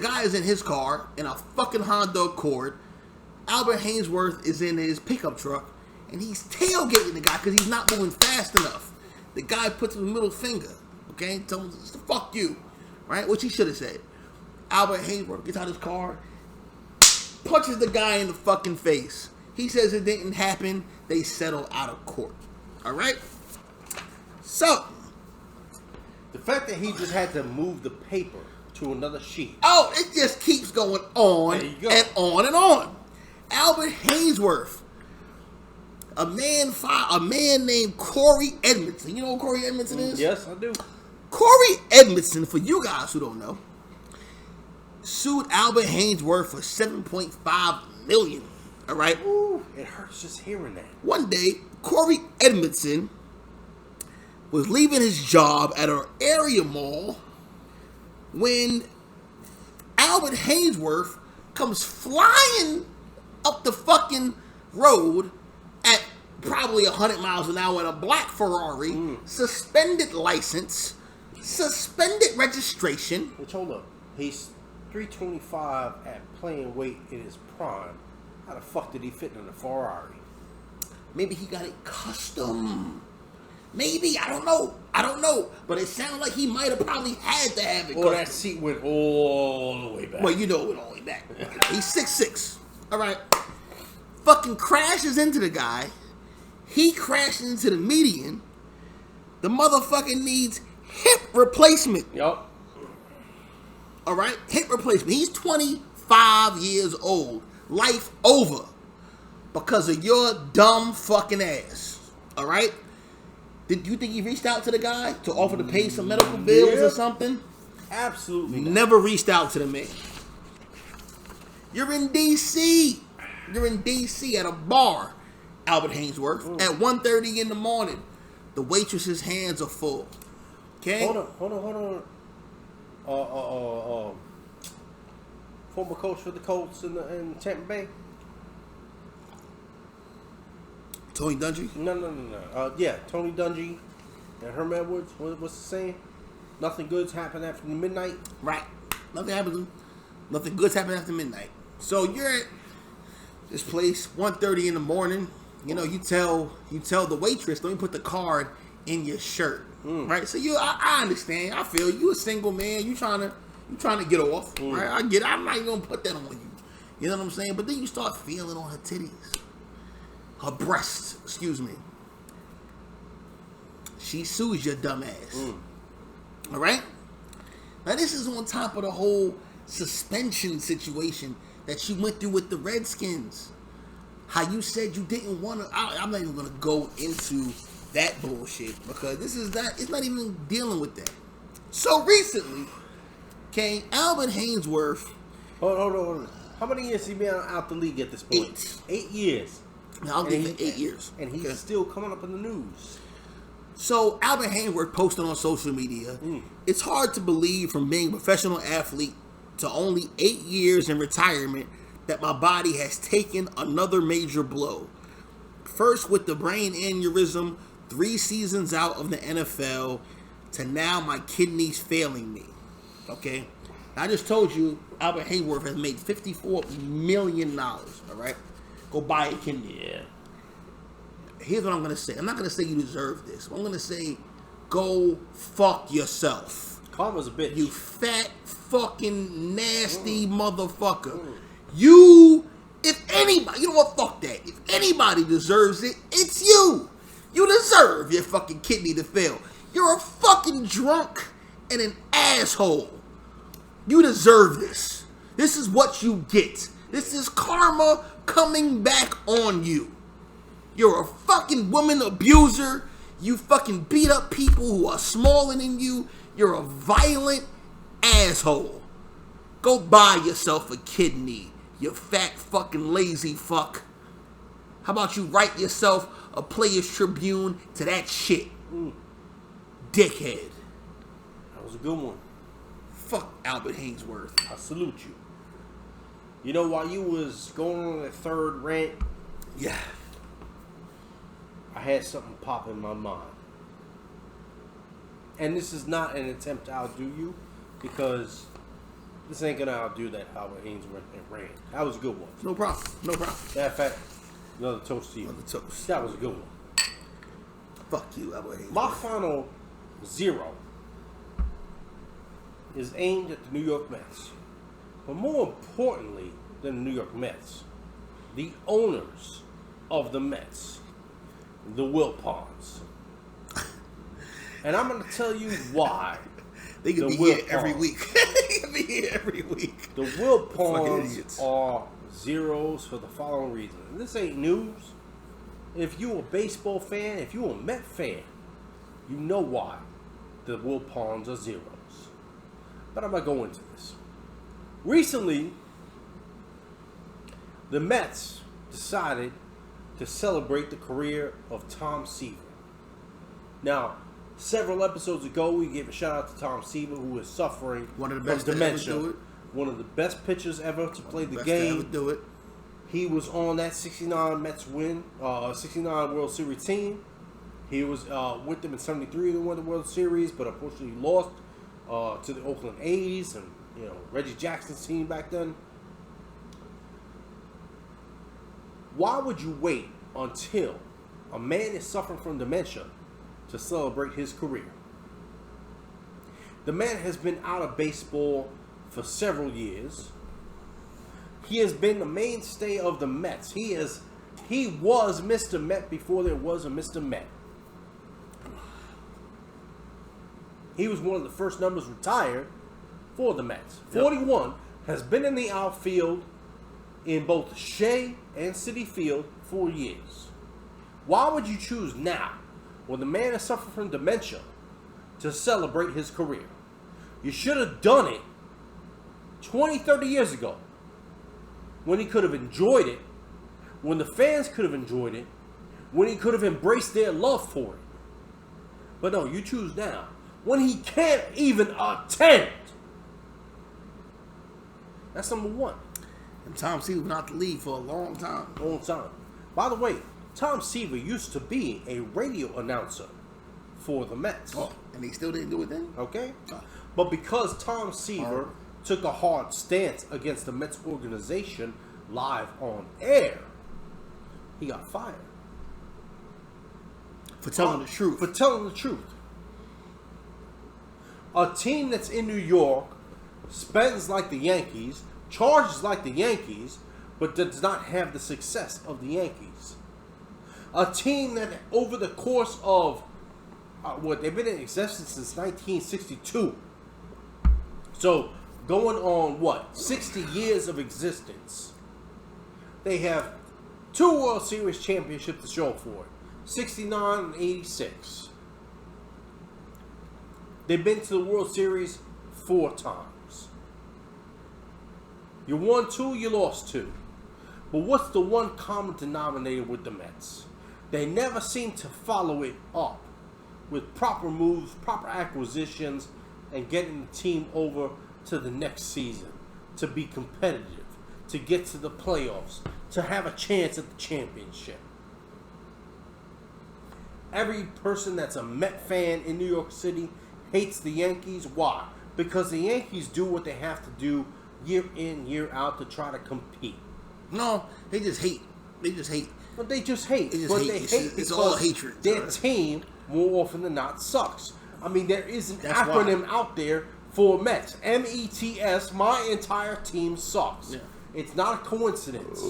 his car in a fucking Honda Accord. Albert Haynesworth is in his pickup truck, and he's tailgating the guy because he's not moving fast enough. The guy puts him a middle finger. Okay, tell him fuck you, right? Which he should have said. Albert Haynesworth gets out of his car, punches the guy in the fucking face. He says it didn't happen. They settle out of court. All right. So the fact that he just had to move the paper to another sheet. Oh, it just keeps going on and on and on. Albert Haynesworth, a man named Corey Edmondson. You know who Corey Edmondson is? Yes, I do. Corey Edmondson, for you guys who don't know, sued Albert Haynesworth for $7.5 million. All right. Ooh, it hurts just hearing that. One day, Corey Edmondson was leaving his job at an area mall when Albert Haynesworth comes flying up the fucking road at probably 100 miles an hour in a black Ferrari, suspended license, suspended registration. Which, hold up, he's 325 at playing weight in his prime. How the fuck did he fit in a Ferrari? Maybe he got it custom. Maybe, I don't know. But it sounded like he might have probably had to have it. Or that seat went all the way back. Well, you know it went all the way back. He's 6'6". All right. Fucking crashes into the guy. He crashes into the median. The motherfucker needs hip replacement. Yup. All right? Hip replacement. He's 25 years old. Life over. Because of your dumb fucking ass. All right? Did you think he reached out to the guy to offer to pay some medical bills or something? Absolutely not. Never reached out to the man. You're in D.C. You're in D.C. at a bar, Albert Haynesworth, at 1:30 in the morning. The waitress's hands are full. Okay? Hold on. Former coach for the Colts in Tampa Bay. Tony Dungy? No. Yeah, Tony Dungy and Herm Edwards. What's the saying? Nothing good's happened after midnight. Right. Nothing good's happening after midnight. So you're at this place, 1:30 in the morning. You know, you tell the waitress, let me put the card in your shirt. Right? So I understand. I feel you a single man. You trying to get off. Right? I get it. I'm not even gonna put that on you. You know what I'm saying? But then you start feeling on her titties. Her breasts, excuse me. She sues your dumb ass. All right? Now, this is on top of the whole suspension situation that she went through with the Redskins. How you said you didn't want to. I'm not even going to go into that bullshit because it's not even dealing with that. So recently, came Albert Haynesworth. Hold on. How many years has he been out the league at this point? 8 years. I'll give it 8 years. And he's still coming up in the news. So Albert Haynesworth posted on social media, it's hard to believe from being a professional athlete to only 8 years in retirement that my body has taken another major blow. First with the brain aneurysm, 3 seasons out of the NFL, to now my kidneys failing me. Okay? I just told you Albert Haynesworth has made $54 million. All right? Go buy a kidney. Yeah. Here's what I'm going to say. I'm not going to say you deserve this. I'm going to say go fuck yourself. Karma's a bitch. You fat fucking nasty motherfucker. You, if anybody, you know what, fuck that. If anybody deserves it, it's you. You deserve your fucking kidney to fail. You're a fucking drunk and an asshole. You deserve this. This is what you get. This is karma coming back on you. You're a fucking woman abuser. You fucking beat up people who are smaller than you. You're a violent asshole. Go buy yourself a kidney, you fat fucking lazy fuck. How about you write yourself a Players Tribune to that shit? Dickhead. That was a good one. Fuck Albert Haynesworth. I salute you. You know, while you was going on that third rant, yeah, I had something pop in my mind. And this is not an attempt to outdo you, because this ain't gonna outdo that Albert Haynesworth and rant. That was a good one. No problem. Matter of fact, another toast to you. Another toast. That was a good one. Fuck you, Albert Haynesworth. My final 0 is aimed at the New York Mets. But more importantly than the New York Mets, the owners of the Mets, the Wilpons. And I'm going to tell you why. They could be here every week. They could be here every week. The Wilpons are zeros for the following reason. And this ain't news. If you're a baseball fan, if you're a Met fan, you know why the Wilpons are zeros. But I'm going to go into this. Recently, the Mets decided to celebrate the career of Tom Seaver. Now, several episodes ago, we gave a shout out to Tom Seaver, who is suffering from dementia. One of the best pitchers ever to play the game. To ever do it. He was on that 69 Mets win, 69 World Series team. He was with them in 73 when they won the World Series, but unfortunately he lost to the Oakland A's and Reggie Jackson's team back then. Why would you wait until a man is suffering from dementia to celebrate his career? The man has been out of baseball for several years. He has been the mainstay of the Mets. He was Mr. Met before there was a Mr. Met. He was one of the first numbers retired for the Mets. 41, has been in the outfield in both Shea and Citi Field for years. Why would you choose now, when the man is suffering from dementia, to celebrate his career? You should have done it 20, 30 years ago, when he could have enjoyed it, when the fans could have enjoyed it, when he could have embraced their love for it. But no, you choose now, when he can't even attend. That's number one. And Tom Seaver been out the league for a long time. Long time. By the way, Tom Seaver used to be a radio announcer for the Mets. Oh, and he still didn't do it then? Okay? But because Tom Seaver took a hard stance against the Mets organization live on air, he got fired. For telling the truth. For telling the truth. A team that's in New York spends like the Yankees, charges like the Yankees, but does not have the success of the Yankees. A team that over the course of they've been in existence since 1962. So going on 60 years of existence. They have 2 World Series championships to show for it. 69 and 86. They've been to the World Series 4 times. You won 2, you lost 2. But what's the one common denominator with the Mets? They never seem to follow it up with proper moves, proper acquisitions, and getting the team over to the next season to be competitive, to get to the playoffs, to have a chance at the championship. Every person that's a Met fan in New York City hates the Yankees. Why? Because the Yankees do what they have to do year in, year out to try to compete. No, they just hate. They just hate. But they just hate. They just but hate. they hate It's all hatred. Their team, more often than not, sucks. I mean, there is an That's acronym why. out there for Mets. METS, my entire team sucks. Yeah. It's not a coincidence.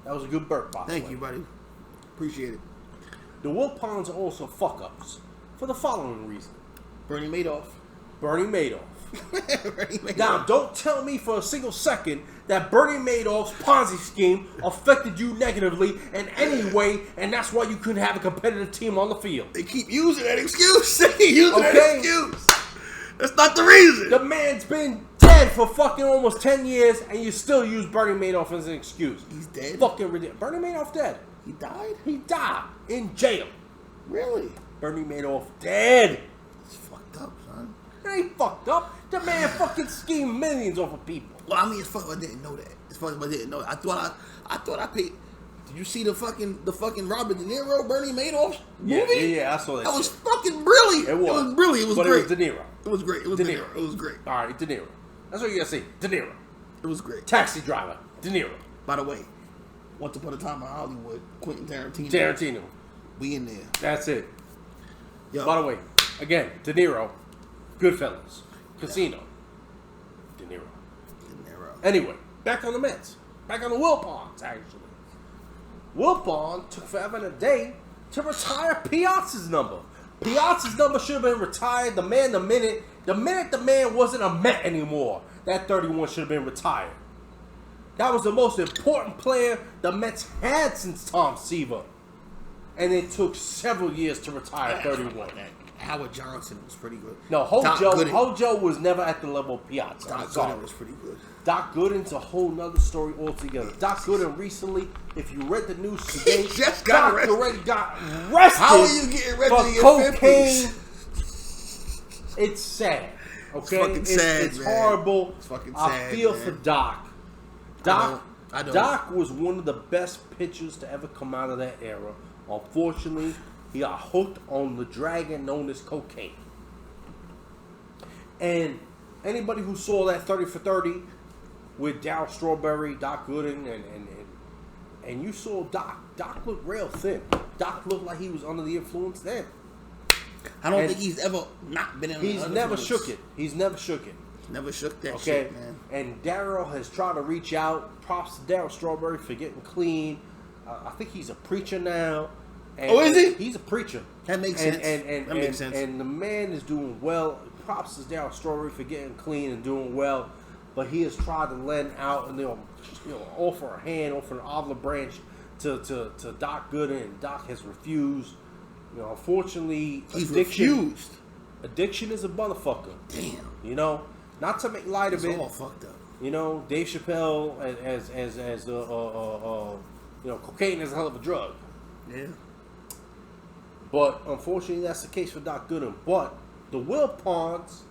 That was a good burp, by the way. Thank you, buddy. Appreciate it. The Wilpons are also fuck-ups for the following reason. Bernie Madoff. Bernie Madoff. Bernie Madoff. Now, don't tell me for a single second that Bernie Madoff's Ponzi scheme affected you negatively in any way, and that's why you couldn't have a competitive team on the field. They keep using that excuse. They keep using that Okay. excuse. That's not the reason. The man's been dead for fucking almost 10 years, and you still use Bernie Madoff as an excuse. He's dead? Fucking ridiculous. Bernie Madoff dead. He died? He died in jail. Really? Bernie Madoff dead. It's fucked up, son. It ain't fucked up. The man fucking schemed millions off of people. Well, I mean, it's fucked up I didn't know that. It's fucked up I didn't know that. I thought I paid. Did you see the fucking Robert De Niro, Bernie Madoff movie? Yeah, I saw that. That was shit. fucking brilliant. It was brilliant. It was but great. It was De Niro. It was great. It was De De Niro. Niro. It was great. All right, De Niro. That's what you gotta say. De Niro. It was great. Taxi driver. De Niro. By the way, Once Upon a Time in Hollywood, Quentin Tarantino. Tarantino. We in there. That's it. Yo. By the way, again, De Niro, Goodfellas, Casino, De Niro. De Niro. Anyway, back on the Mets. Back on the Wilpons, actually. Wilpon took forever and a day to retire Piazza's number. Piazza's number should have been retired the minute the man wasn't a Met anymore. That 31 should have been retired. That was the most important player the Mets had since Tom Seaver. And it took several years to retire 31. Howard Johnson was pretty good. No, Hojo was never at the level of Piazza. Doc Gooden was pretty good. Doc Gooden's a whole nother story altogether. Doc Gooden recently, if you read the news today, He just got Doc arrested. already got arrested. How are you getting arrested for in your cocaine? 50s? It's sad. Okay, fucking sad, it's man. horrible. It's fucking I sad, feel man. for Doc. I don't. Doc was one of the best pitchers to ever come out of that era. Unfortunately, he got hooked on the dragon known as cocaine. And anybody who saw that 30 for 30 with Darryl Strawberry, Doc Gooden, and you saw Doc. Doc looked real thin. Doc looked like he was under the influence then. I don't think he's ever not been in. He's never shook it. He's never shook it. Never shook that shit, man. And Darryl has tried to reach out. Props to Darryl Strawberry for getting clean. I think he's a preacher now. And is he? He's a preacher. That makes sense. That makes sense. And the man is doing well. Props to Darryl Strawberry for getting clean and doing well. But he has tried to lend out and offer a hand, offer an olive branch to Doc Gooden, and Doc has refused. Unfortunately, he's refused. Addiction is a motherfucker. Damn. Not to make light of it. It's all fucked up. Dave Chappelle as cocaine is a hell of a drug. Yeah. But unfortunately, that's the case for Doc Gooden. But the Wilpons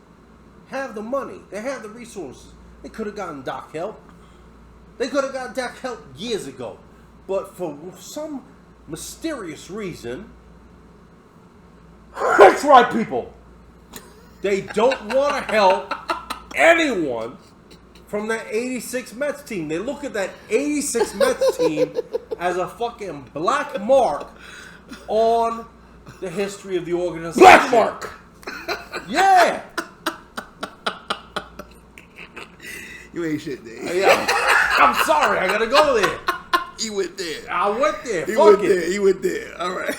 have the money. They have the resources. They could have gotten Doc help. They could have gotten Doc help years ago. But for some mysterious reason, that's right, people. They don't want to help anyone from that 86 Mets team. They look at that 86 Mets team as a fucking black mark on the history of the organization. Black mark! Yeah! You ain't shit there. Yeah. I'm sorry, I gotta go there. You went there. I went there. You went there. All right.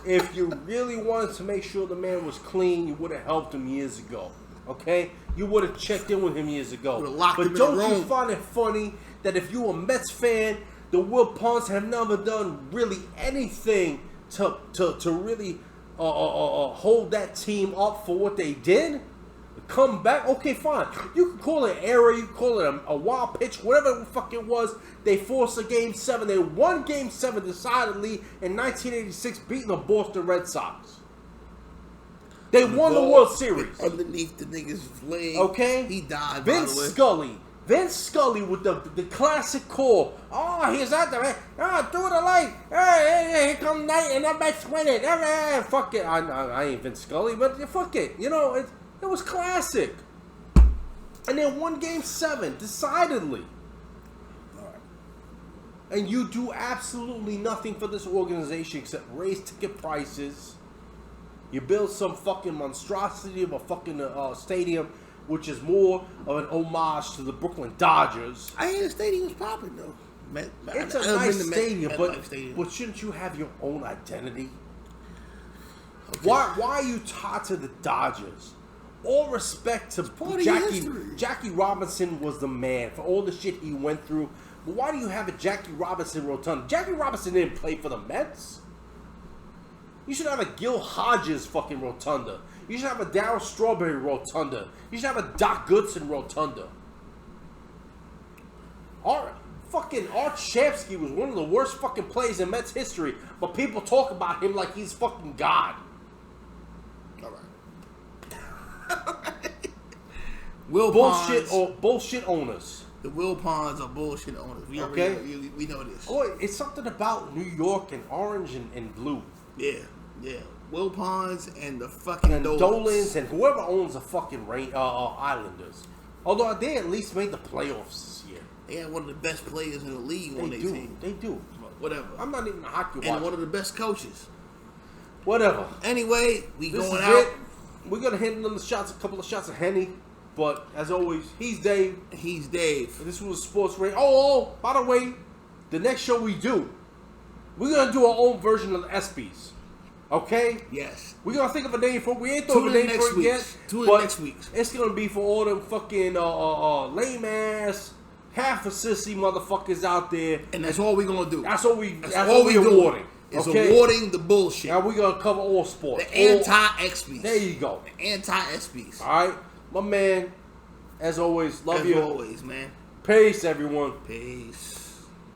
If you really wanted to make sure the man was clean, you would have helped him years ago. Okay? You would have checked in with him years ago. But don't you find it funny that if you're a Mets fan, the Wilpons have never done really anything to really hold that team up for what they did? Come back, okay, fine. You can call it error, you can call it a wild pitch, whatever the fuck it was. They forced a Game 7. They won Game 7 decidedly in 1986, beating the Boston Red Sox. They won the World Series. Underneath the nigga's leg. Okay? He died, Vince Scully with the classic call. Oh, he's out there, man. Oh, through the light. Hey, here come Knight and that Mets win it. Fuck it. I ain't Vince Scully, but fuck it. It was classic. And they won Game 7, decidedly. And you do absolutely nothing for this organization except raise ticket prices. You build some fucking monstrosity of a fucking stadium, which is more of an homage to the Brooklyn Dodgers. I hear the stadium's popping, though. It's a nice stadium, but shouldn't you have your own identity? Okay. Why are you tied to the Dodgers? All respect to Jackie Robinson was the man for all the shit he went through. But why do you have a Jackie Robinson rotunda? Jackie Robinson didn't play for the Mets. You should have a Gil Hodges fucking rotunda. You should have a Darryl Strawberry rotunda. You should have a Doc Goodson rotunda. Art Shamsky was one of the worst fucking players in Mets history, but people talk about him like he's fucking God. Bullshit owners. The Wilpons are bullshit owners. We know this. Oh, it's something about New York and orange and blue. Yeah. Wilpons and the fucking Dolans and whoever owns the fucking Islanders. Although they at least made the playoffs this year. They had one of the best players in the league on their team. They do. Whatever. I'm not even a hockey watcher. And one of the best coaches. Whatever. Anyway, This going out. We're going to hit a couple of shots of Henny. But, as always, he's Dave. He's Dave. And this was a Sports Rant. Oh, by the way, the next show we do, we're going to do our own version of the ESPYs. Okay? Yes. We're going to think of a name for it. We ain't thought of a name for it yet. Two of next week. It's going to be for all them fucking lame-ass, half-a-sissy motherfuckers out there. And that's all we're going to do. That's all we awarding. It's awarding the bullshit. Now we're going to cover all sports. The anti-ESPYs. There you go. The anti-ESPYs. All right? My man, as always, love you. As always, man. Peace, everyone. Peace.